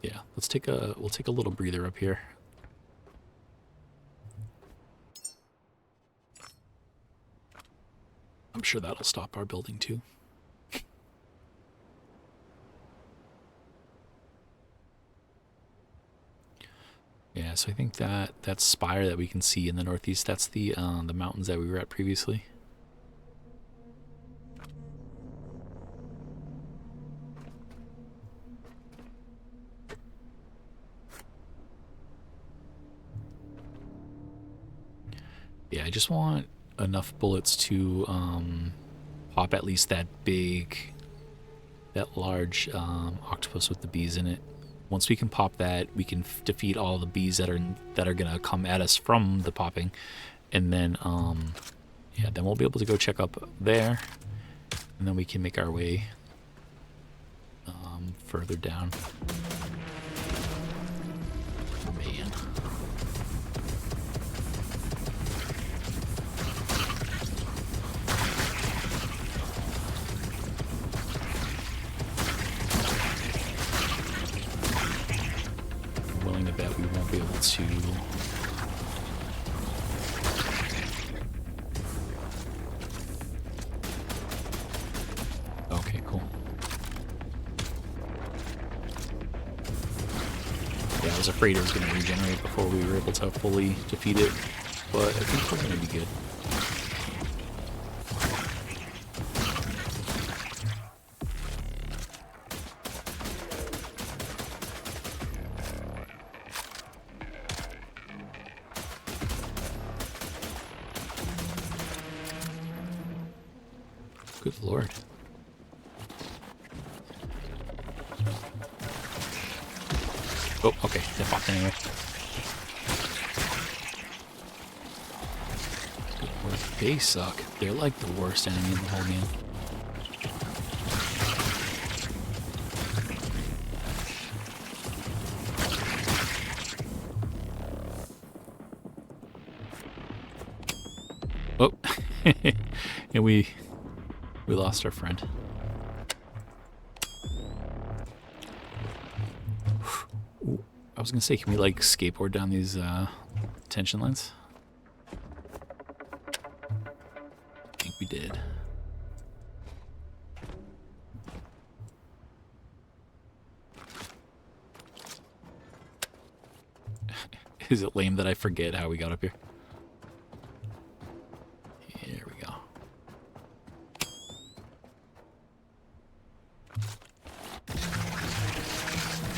Yeah, we'll take a little breather up here. I'm sure that'll stop our building too. Yeah, so I think that spire that we can see in the northeast, that's the mountains that we were at previously. Yeah, I just want enough bullets to pop at least that large octopus with the bees in it. Once we can pop that, we can defeat all the bees that are gonna come at us from the popping, and then yeah, then we'll be able to go check up there, and then we can make our way further down. Man. I'm willing to bet we won't be able to. Okay, cool. Yeah, I was afraid it was going to regenerate before we were able to fully defeat it, but I think we're going to be good. Good lord. Oh, okay. They popped anyway. Good lord. They suck. They're like the worst enemy in the whole game. Oh, and we lost our friend. Ooh, I was gonna say, can we like skateboard down these tension lines? I think we did. Is it lame that I forget how we got up here? Here we go.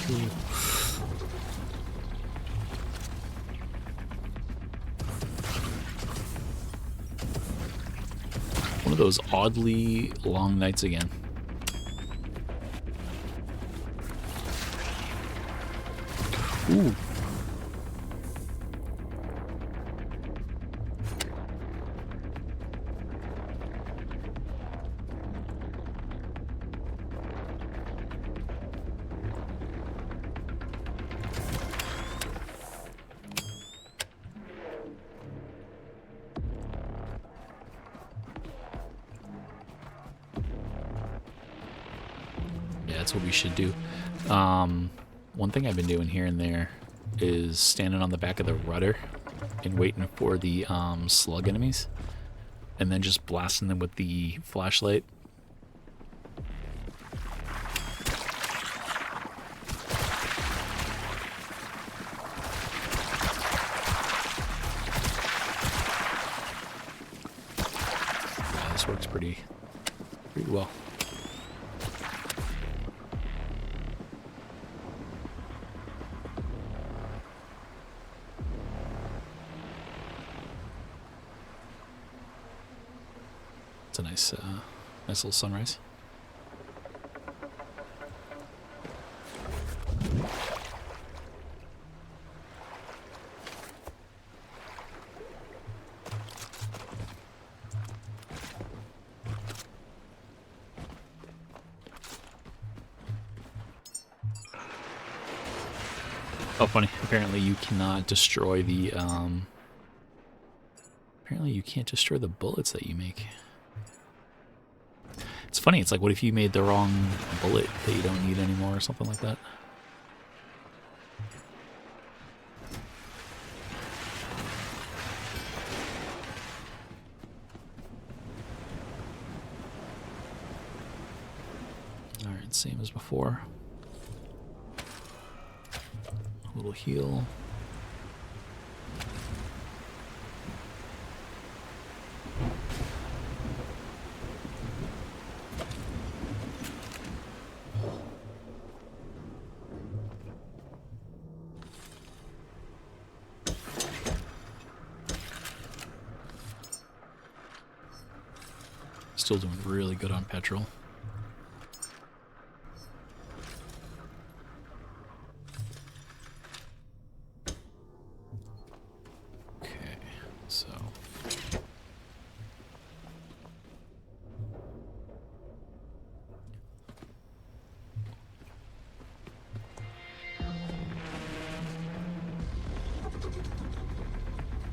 Ooh. One of those oddly long nights again. Ooh. That's what we should do. One thing I've been doing here and there is standing on the back of the rudder and waiting for the slug enemies, and then just blasting them with the flashlight. Yeah, this works pretty well. It's a nice little sunrise. Oh, funny. Apparently you cannot destroy the, apparently you can't destroy the bullets that you make. It's funny, it's like, what if you made the wrong bullet that you don't need anymore or something like that? Alright, same as before. A little heal. Still doing really good on petrol. Okay, so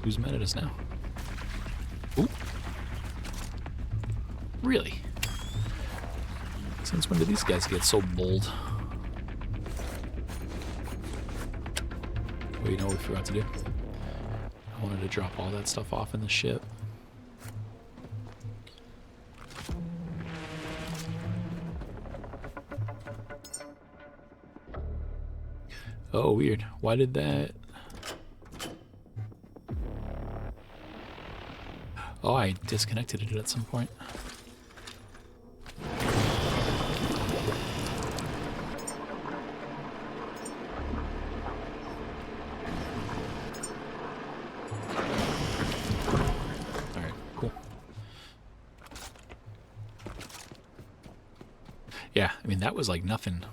who's mad at us now? Ooh. Really? Since when did these guys get so bold? Well, you know what we forgot to do? I wanted to drop all that stuff off in the ship. Oh, weird. Why did that... Oh, I disconnected it at some point. Alright, cool. Yeah, I mean, that was like nothing.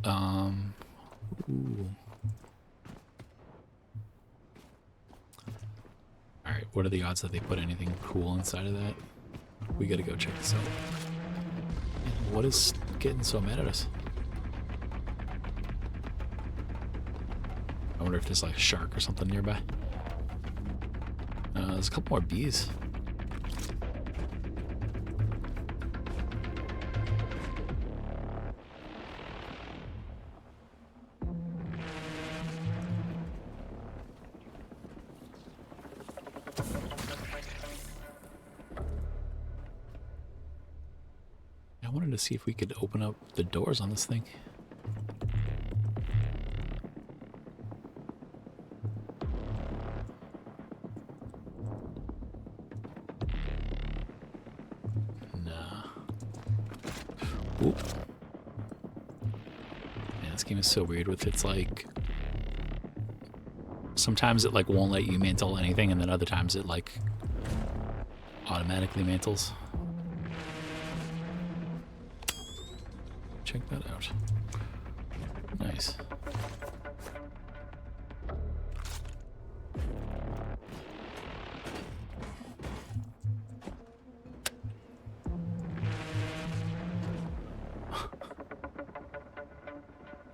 Ooh. Alright, what are the odds that they put anything cool inside of that? We gotta go check this out. What is getting so mad at us? I wonder if there's like a shark or something nearby. There's a couple more bees. I wanted to see if we could open up the doors on this thing. Nah. Oop. Man, this game is so weird with its like... Sometimes it like won't let you mantle anything, and then other times it like automatically mantles. Check that out. Nice.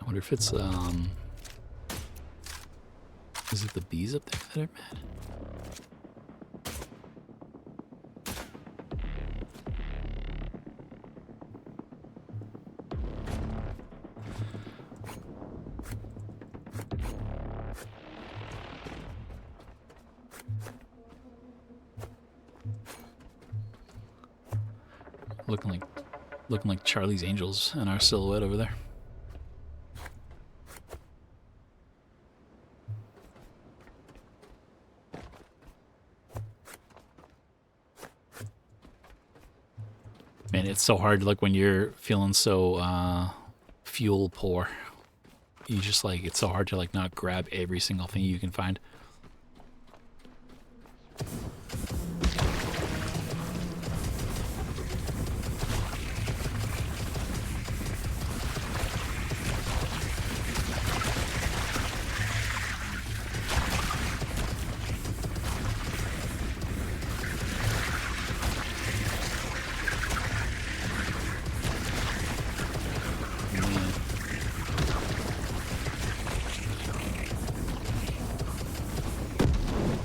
I wonder if it's is it the bees up there that are mad? Looking like Charlie's Angels in our silhouette over there. Man, it's so hard like when you're feeling so fuel poor. You just like it's so hard to like not grab every single thing you can find.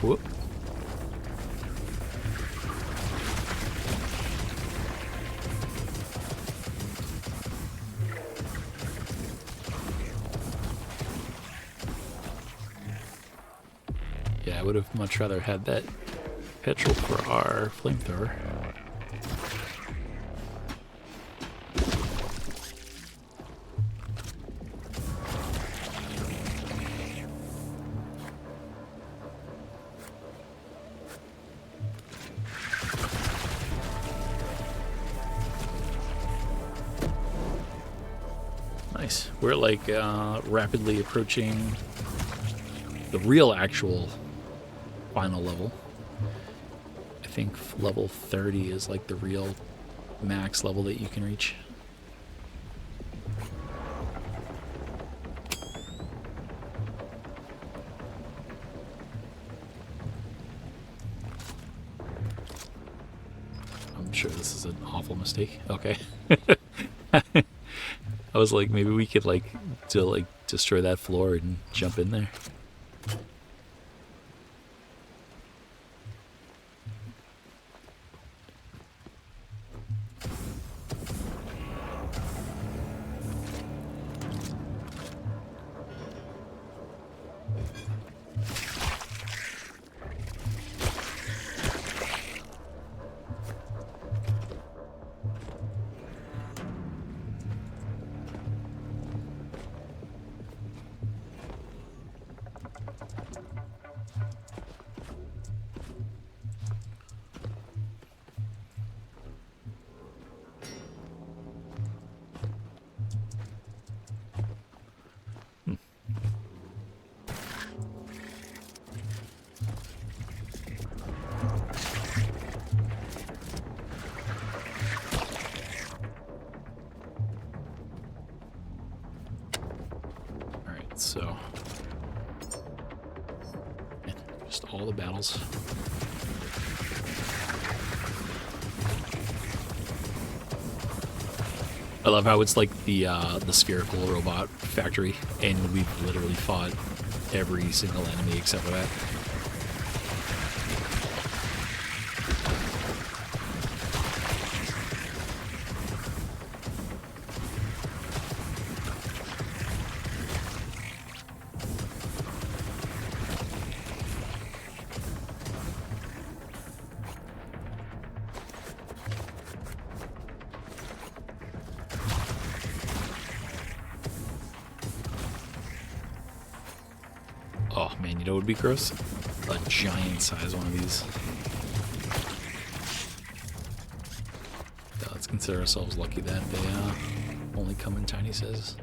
Whoop. Yeah, I would have much rather had that petrol for our flamethrower. Nice. We're like rapidly approaching the real actual final level. I think level 30 is like the real max level that you can reach. I'm sure this is an awful mistake. Okay. I was like, maybe we could like destroy that floor and jump in there. So, man, just all the battles. I love how it's like the spherical robot factory, and we've literally fought every single enemy except for that. Oh man, you know what would be gross? A giant size one of these. Yeah, let's consider ourselves lucky that they only come in tiny sizes.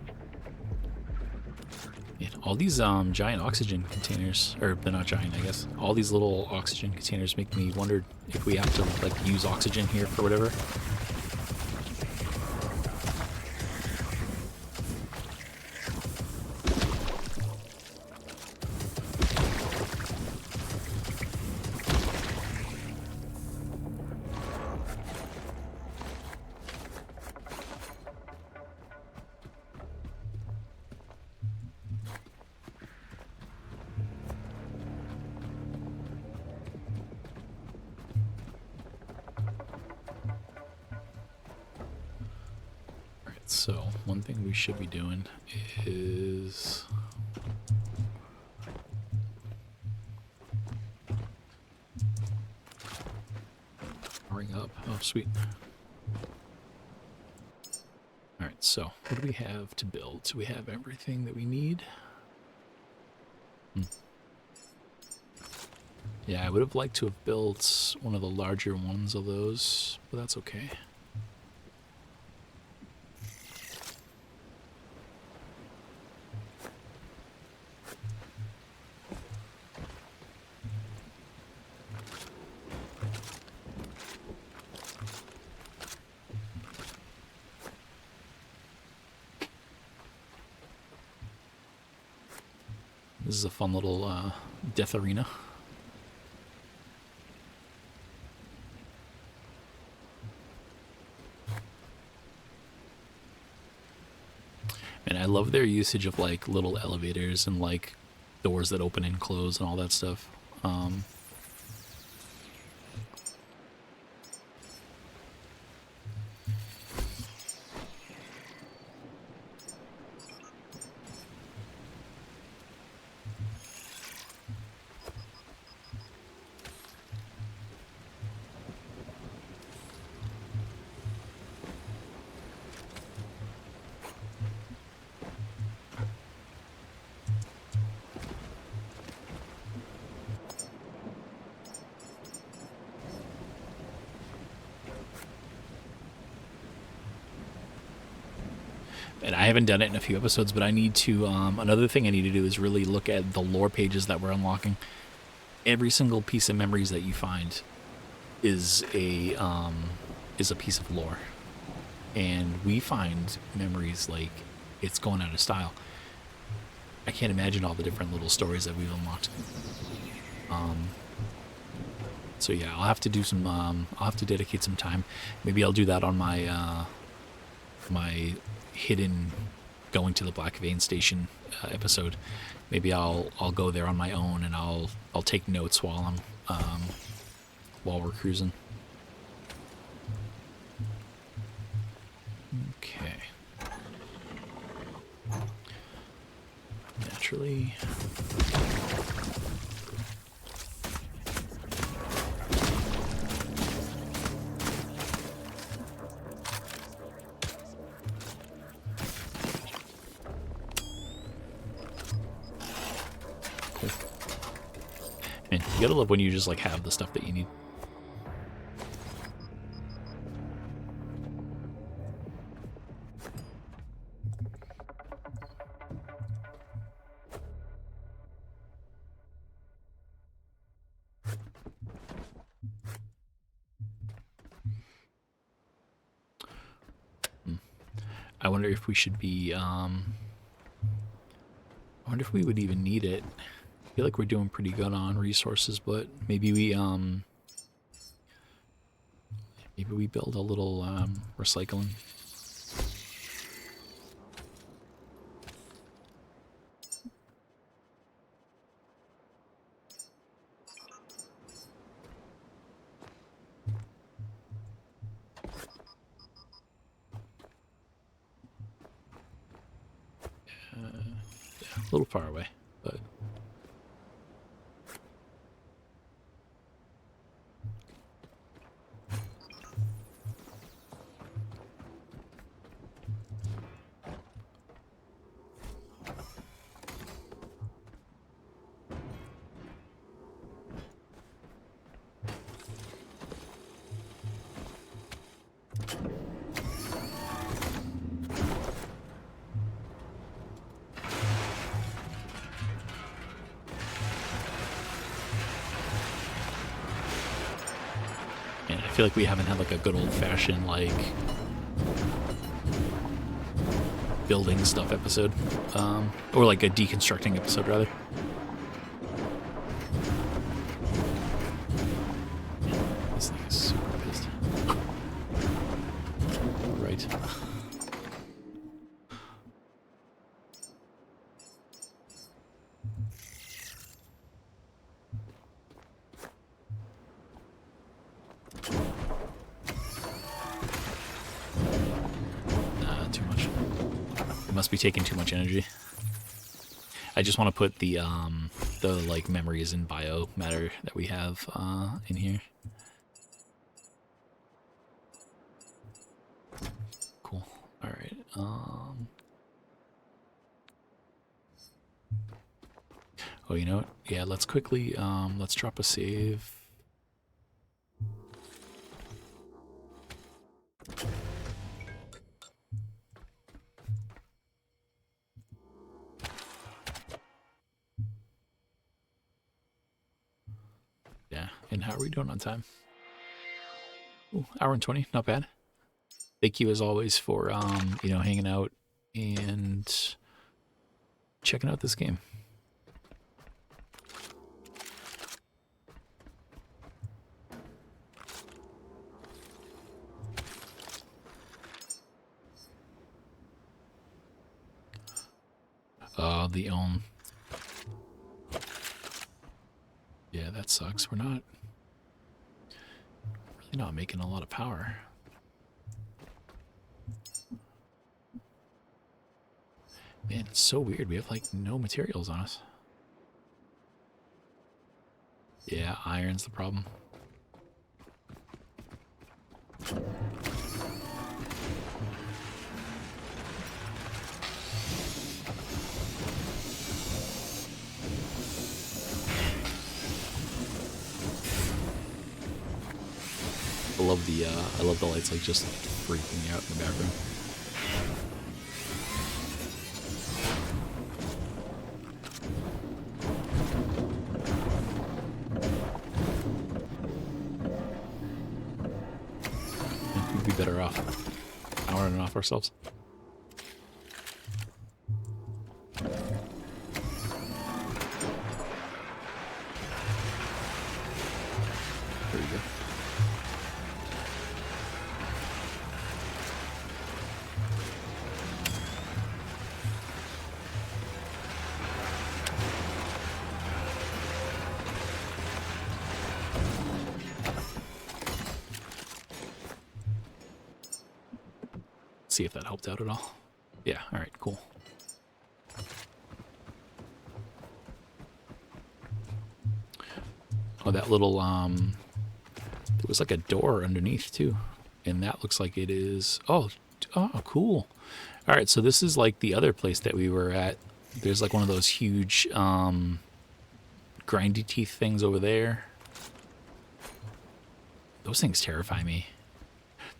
Yeah, all these giant oxygen containers, or they're not giant, I guess. All these little oxygen containers make me wonder if we have to like use oxygen here for whatever. So, one thing we should be doing is powering up. Oh, sweet. Alright, so what do we have to build? Do we have everything that we need? Yeah, I would have liked to have built one of the larger ones of those, but that's okay. This is a fun little death arena. And I love their usage of like little elevators and like doors that open and close and all that stuff. And I haven't done it in a few episodes, but I need to. Another thing I need to do is really look at the lore pages that we're unlocking. Every single piece of memories that you find is a piece of lore, and we find memories like it's going out of style. I can't imagine all the different little stories that we've unlocked. So yeah, I'll have to do some. I'll have to dedicate some time. Maybe I'll do that on my my hidden going to the Black Vein Station episode. Maybe I'll go there on my own and I'll take notes while I'm while we're cruising. Okay. Naturally. Man, you gotta love when you just like have the stuff that you need. I wonder if we should be I wonder if we would even need it. I feel like we're doing pretty good on resources, but maybe we build a little recycling. A little far away, but and I feel like we haven't had like a good old-fashioned like building stuff episode, or like a deconstructing episode rather. This thing is super pissed. Right. Nah, too much. It must be taking too much energy. I just want to put the like memories and bio matter that we have in here. Cool. All right. Oh, you know what? Yeah, let's quickly let's drop a save. Yeah, and how are we doing on time? Ooh, hour and 20, not bad. Thank you as always for you know, hanging out and checking out this game. The yeah, that sucks. We're not really not making a lot of power. Man, it's so weird. We have like no materials on us. Yeah, iron's the problem. I love the lights like just freaking me out in the background. Yeah, we'd be better off powering off ourselves. There you go. See if that helped out at all. Yeah, all right, cool. Oh, that little there was like a door underneath too, and that looks like it is. Oh, cool. All right, so this is like the other place that we were at. There's like one of those huge grindy teeth things over there. Those things terrify me.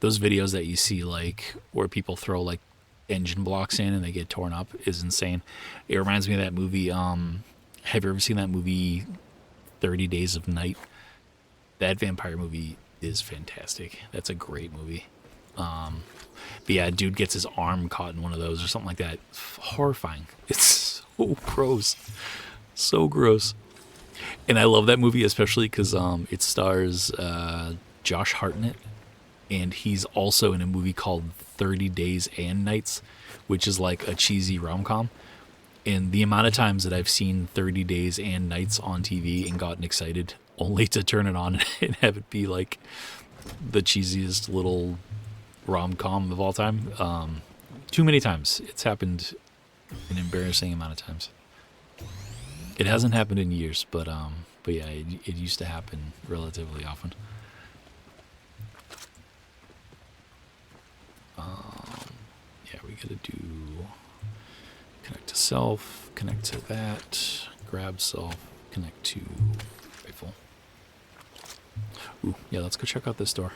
Those videos that you see like where people throw like engine blocks in and they get torn up is insane. It reminds me of that movie. Have you ever seen that movie 30 Days of Night? That vampire movie is fantastic. That's a great movie. But yeah, dude gets his arm caught in one of those or something like that. Horrifying. It's gross. So gross. And I love that movie especially because it stars Josh Hartnett, and he's also in a movie called 30 Days and Nights, which is like a cheesy rom-com. And the amount of times that I've seen 30 Days and Nights on TV and gotten excited only to turn it on and have it be like the cheesiest little rom-com of all time. Too many times. It's happened an embarrassing amount of times. It hasn't happened in years, but yeah, it used to happen relatively often. Yeah, we gotta do connect to self, connect to that, grab self, connect to rifle. Ooh, yeah, let's go check out this door.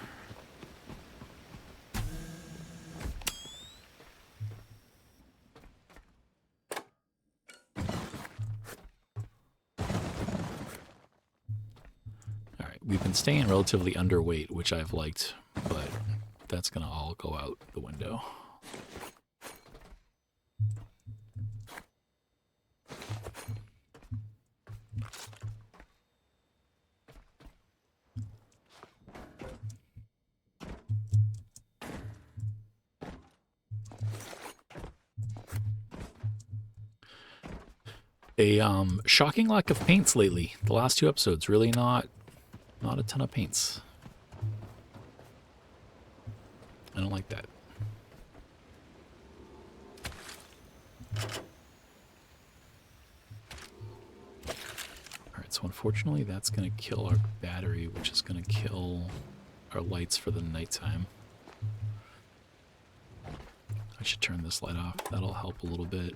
Alright, we've been staying relatively underweight, which I've liked, but that's gonna all go out the window. A shocking lack of paints lately. The last 2 episodes, really not a ton of paints. I don't like that. Alright, so unfortunately that's going to kill our battery, which is going to kill our lights for the nighttime. I should turn this light off. That'll help a little bit.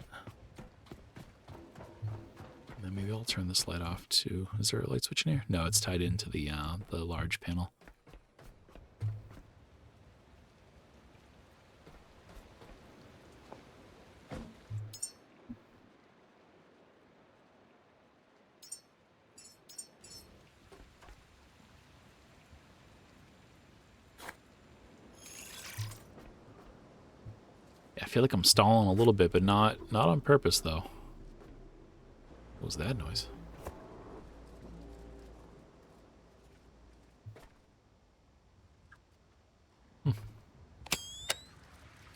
And then maybe I'll turn this light off too. Is there a light switch in here? No, it's tied into the large panel. I feel like I'm stalling a little bit, but not on purpose though. What was that noise?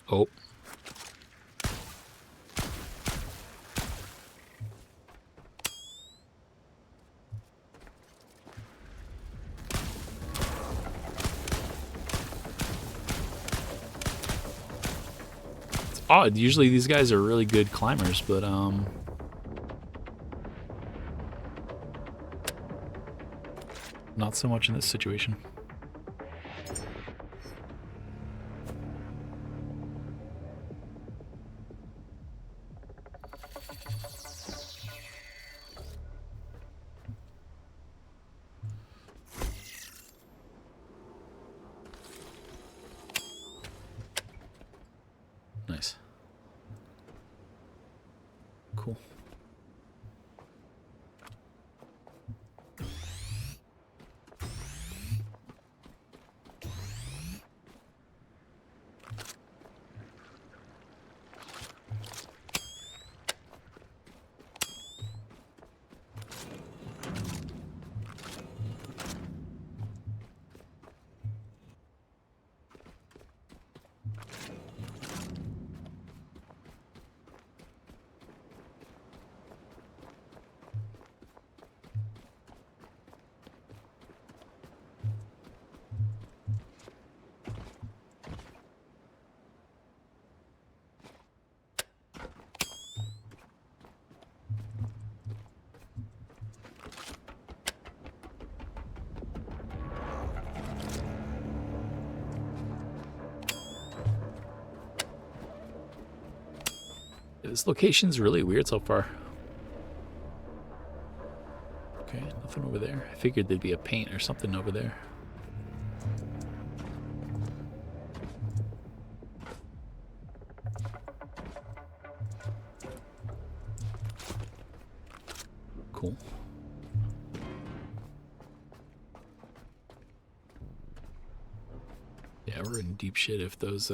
Oh. It's odd. Usually these guys are really good climbers, but not so much in this situation. Nice. Cool. This location's really weird so far. Okay, nothing over there. I figured there'd be a paint or something over there. Cool. Yeah, we're in deep shit if those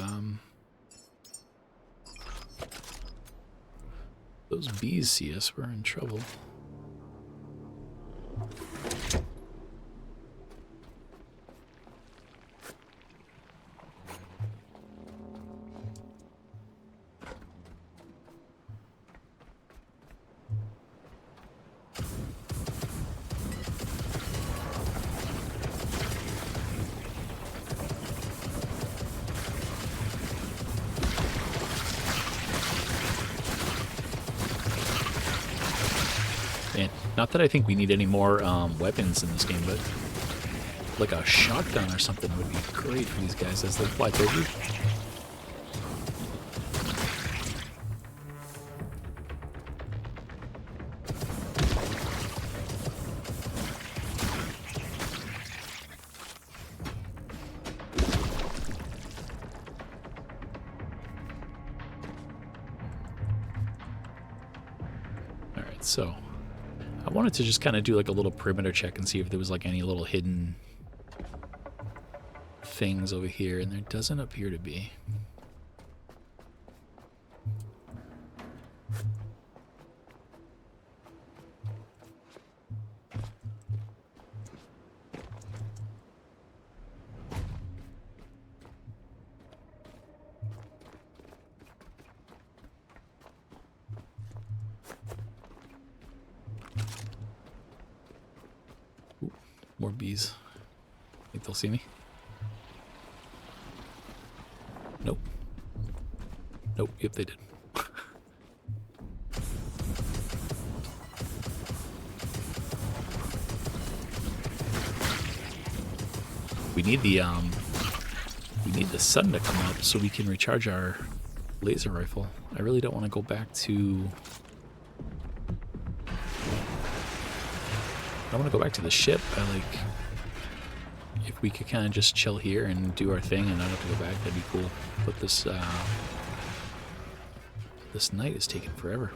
Those bees see us, we're in trouble. Man, not that I think we need any more weapons in this game, but like a shotgun or something would be great for these guys as they fly towards you. Alright, so I wanted to just kind of do like a little perimeter check and see if there was like any little hidden things over here, and there doesn't appear to be. Ooh, more bees. Think they'll see me? Nope. Nope, yep, they did. We need the sun to come up so we can recharge our laser rifle. I really don't want to go back to... I want to go back to the ship. If we could kind of just chill here and do our thing and not have to go back, that'd be cool. But this night is taking forever.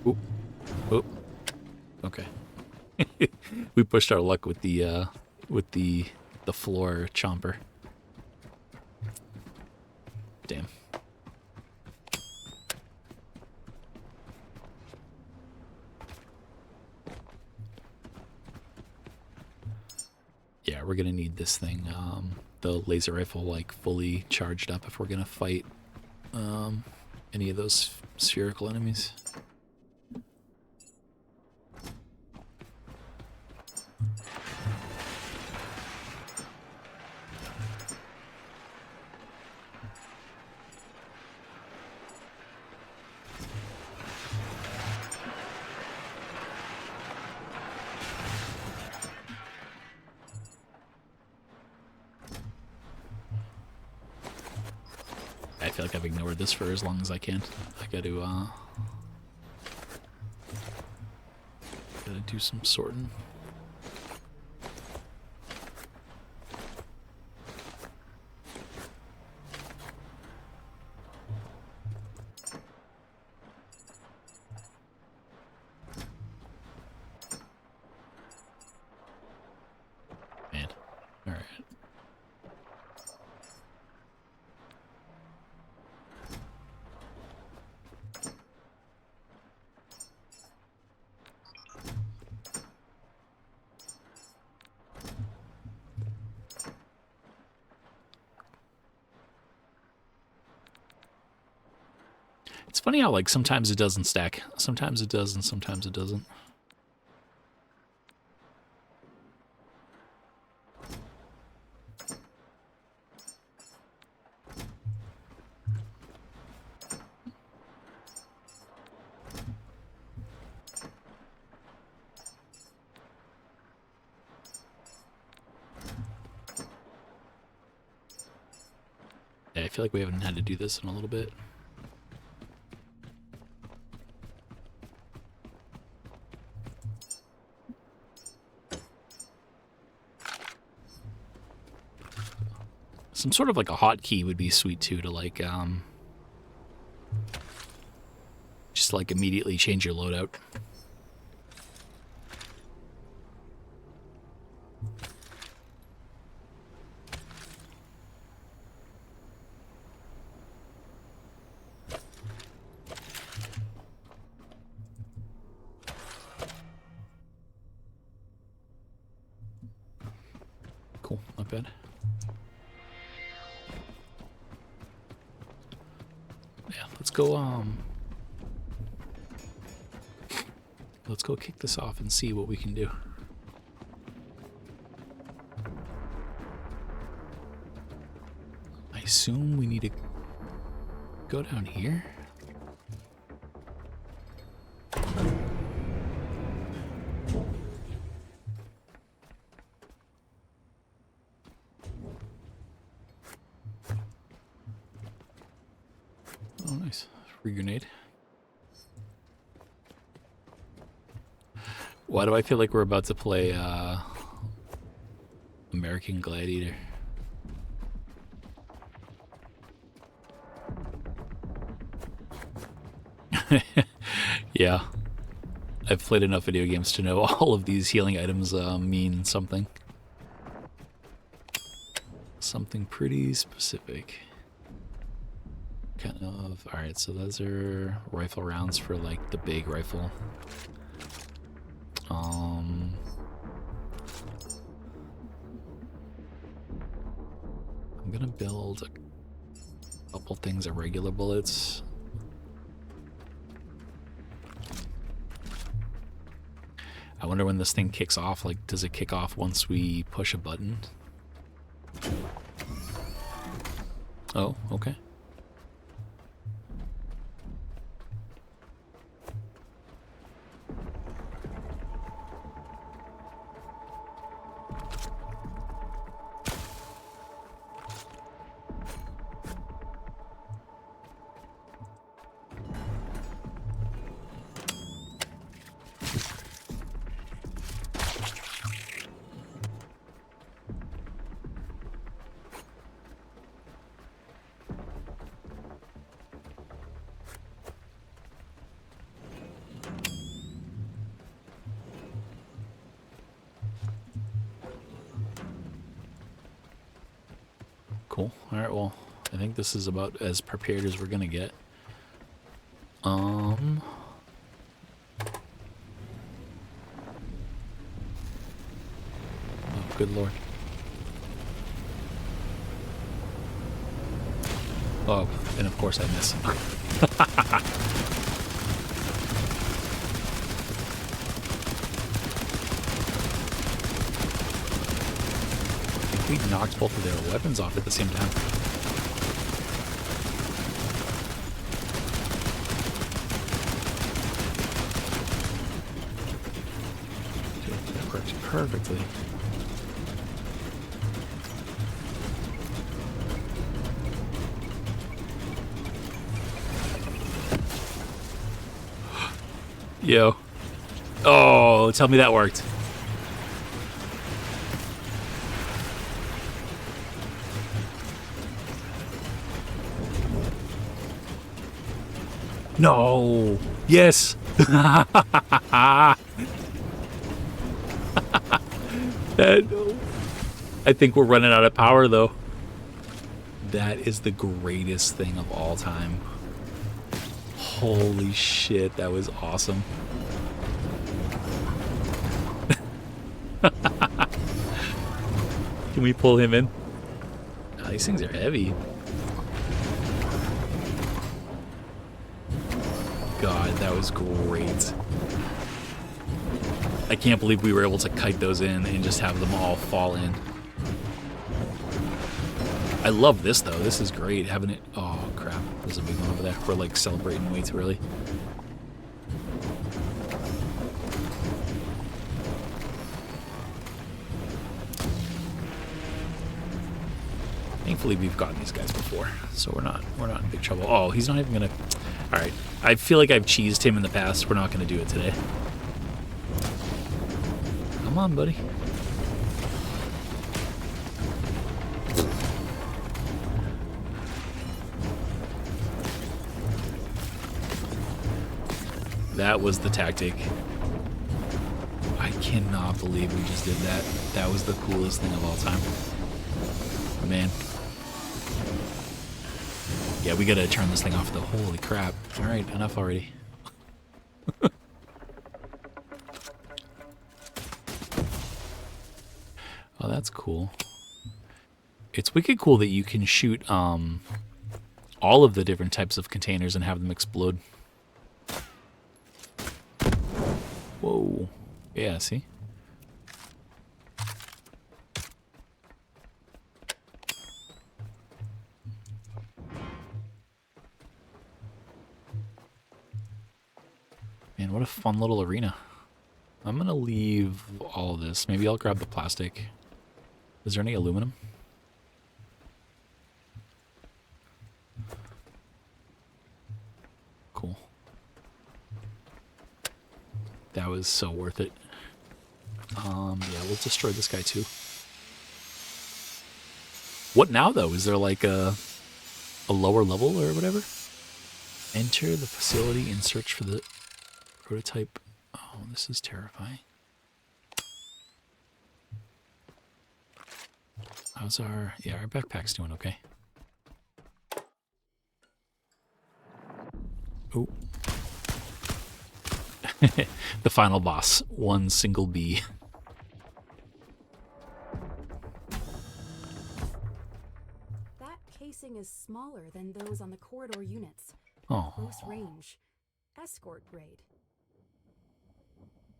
Oop. Oop. Okay. We pushed our luck with the floor chomper. Damn. Yeah, we're gonna need this thing, the laser rifle, like fully charged up if we're gonna fight any of those spherical enemies. I feel like I've ignored this for as long as I can. I gotta do some sorting. Man, all right. It's funny how, like, sometimes it doesn't stack. Sometimes it does and sometimes it doesn't. Yeah, I feel like we haven't had to do this in a little bit. Some sort of like a hotkey would be sweet too, to like just like immediately change your loadout. not bad. Yeah, let's go, let's go kick this off and see what we can do. I assume we need to go down here. Oh, nice. Free grenade. Why do I feel like we're about to play American Gladiator? Yeah. I've played enough video games to know all of these healing items mean something. Something pretty specific. Kind of. Alright, so those are rifle rounds for like the big rifle. I'm gonna build a couple things of regular bullets. I wonder when this thing kicks off. Like, does it kick off once we push a button? Oh, okay. Cool. Alright, well, I think this is about as prepared as we're gonna get. Oh, good lord. Oh, and of course I miss. We knocked both of their weapons off at the same time. Dude, that works perfectly. Yo. Oh, tell me that worked. No. Yes. That, I think we're running out of power, though. That is the greatest thing of all time. Holy shit, that was awesome. Can we pull him in? Oh, these things are heavy. God, that was great. I can't believe we were able to kite those in and just have them all fall in. I love this, though. This is great, having it... Oh, crap. There's a big one over there. We're, like, celebrating way too early. Thankfully, we've gotten these guys before, so we're not in big trouble. Oh, he's not even gonna... All right, I feel like I've cheesed him in the past. We're not gonna do it today. Come on, buddy. That was the tactic. I cannot believe we just did that. That was the coolest thing of all time. Man. Yeah, we gotta turn this thing off though. Holy crap. Alright, enough already. Oh, that's cool. It's wicked cool that you can shoot all of the different types of containers and have them explode. Whoa. Yeah, see? Man, what a fun little arena. I'm going to leave all of this. Maybe I'll grab the plastic. Is there any aluminum? Cool. That was so worth it. Yeah, we'll destroy this guy too. What now, though? Is there like a lower level or whatever? Enter the facility and search for the prototype. Oh, this is terrifying. How's our... Yeah, our backpack's doing okay. Oh. The final boss. One single bee. That casing is smaller than those on the corridor units. Oh. Close range. Escort grade.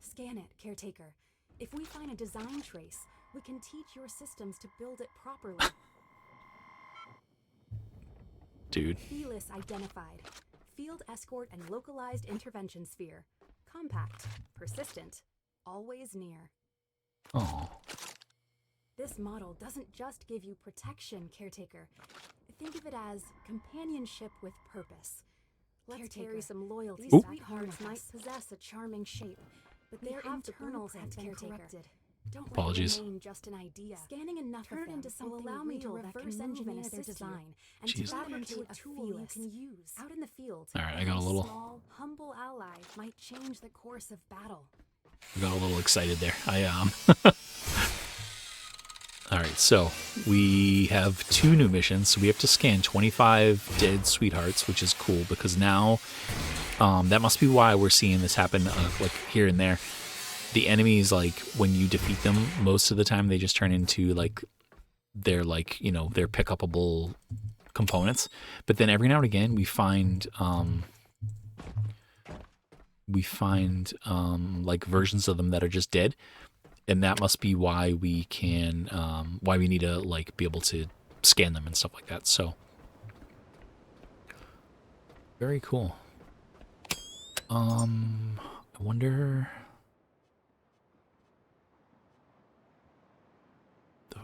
Scan it, Caretaker. If we find a design trace, we can teach your systems to build it properly. Dude. Felis identified. Field escort and localized intervention sphere. Compact, persistent, always near. Oh. This model doesn't just give you protection, Caretaker. Think of it as companionship with purpose. Let's carry some loyalty. These sweethearts might possess a charming shape, but their internals have been corrupted. Don't Apologies. let it remain just an idea. Scanning enough of them into something will allow me to reverse engineer their design and to fabricate a tool you can use. Out in the field, All right, I got a little... small, humble ally might change the course of battle. I got a little excited there. All right, so we have 2 new missions. So we have to scan 25 dead sweethearts, which is cool because now that must be why we're seeing this happen like here and there. The enemies, like when you defeat them, most of the time they just turn into like they're like, you know, they're pick upable components. But then every now and again we find like versions of them that are just dead. And that must be why we can, why we need to like be able to scan them and stuff like that. So, very cool. I wonder.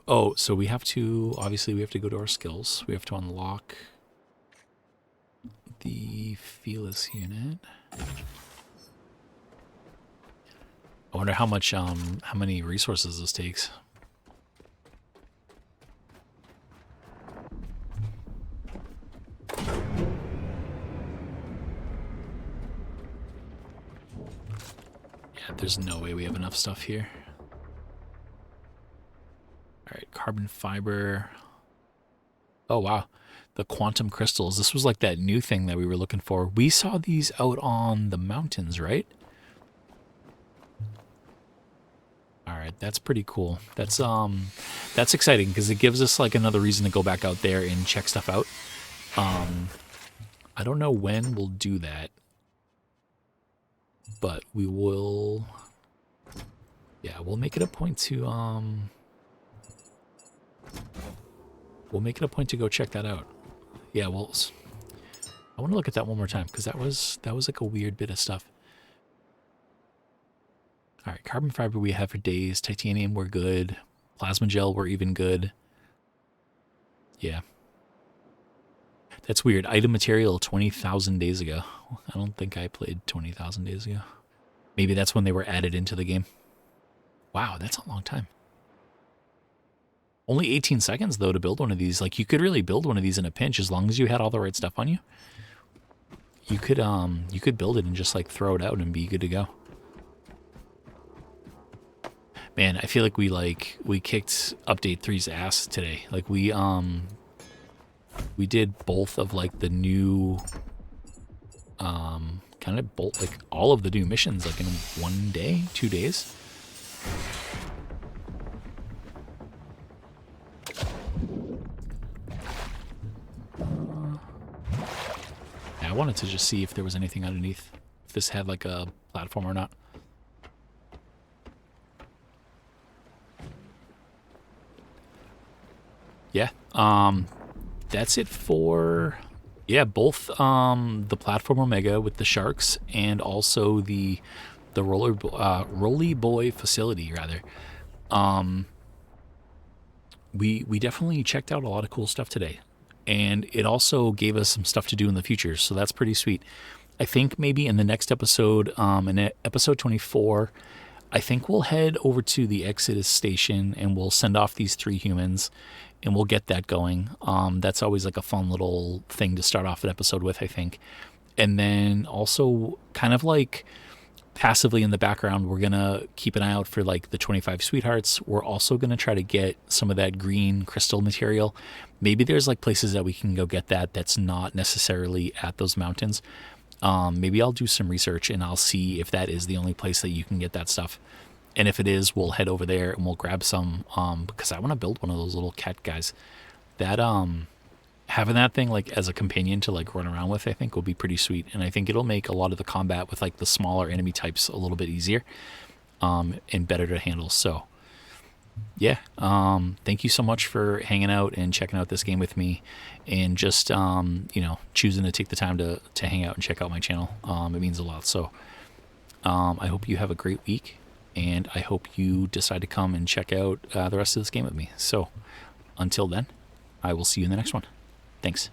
Oh, so we have to, obviously we have to go to our skills. We have to unlock the Felis unit. I wonder how much, how many resources this takes. Yeah, there's no way we have enough stuff here. All right, carbon fiber. Oh, wow. The quantum crystals. This was like that new thing that we were looking for. We saw these out on the mountains, right? All right, that's pretty cool. That's exciting because it gives us like another reason to go back out there and check stuff out. I don't know when we'll do that, but we will. Yeah, we'll make it a point to we'll make it a point to go check that out. Yeah, well, I want to look at that one more time because that was like a weird bit of stuff. All right, carbon fiber we have for days. Titanium, we're good. Plasma gel, we're even good. Yeah. That's weird. Item material 20,000 days ago. I don't think I played 20,000 days ago. Maybe that's when they were added into the game. Wow, that's a long time. Only 18 seconds, though, to build one of these. Like, you could really build one of these in a pinch as long as you had all the right stuff on you. You could build it and just, like, throw it out and be good to go. Man, I feel like we kicked Update 3's ass today. Like, we did both of, like, the new, kind of both, like, all of the new missions, like, in 1 day, 2 days. wanted to just see if there was anything underneath, if this had like a platform or not. Yeah, that's it for, yeah, both the platform Omega with the sharks and also the Rolly Boy facility rather. We definitely checked out a lot of cool stuff today, and it also gave us some stuff to do in the future, so that's pretty sweet. I think maybe in the next episode, in episode 24, I think we'll head over to the Exodus station and we'll send off these 3 humans and we'll get that going. That's always like a fun little thing to start off an episode with, I think. And then also kind of like passively in the background, we're going to keep an eye out for like the 25 sweethearts. We're also going to try to get some of that green crystal material. Maybe there's like places that we can go get that's not necessarily at those mountains. Maybe I'll do some research and I'll see if that is the only place that you can get that stuff. And if it is, we'll head over there and we'll grab some, because I want to build one of those little cat guys. That, having that thing like as a companion to like run around with, I think will be pretty sweet. And I think it'll make a lot of the combat with like the smaller enemy types a little bit easier, and better to handle. So yeah, thank you so much for hanging out and checking out this game with me, and just choosing to take the time to hang out and check out my channel. It means a lot. So I hope you have a great week, and I hope you decide to come and check out the rest of this game with me. So until then, I will see you in the next one. Thanks.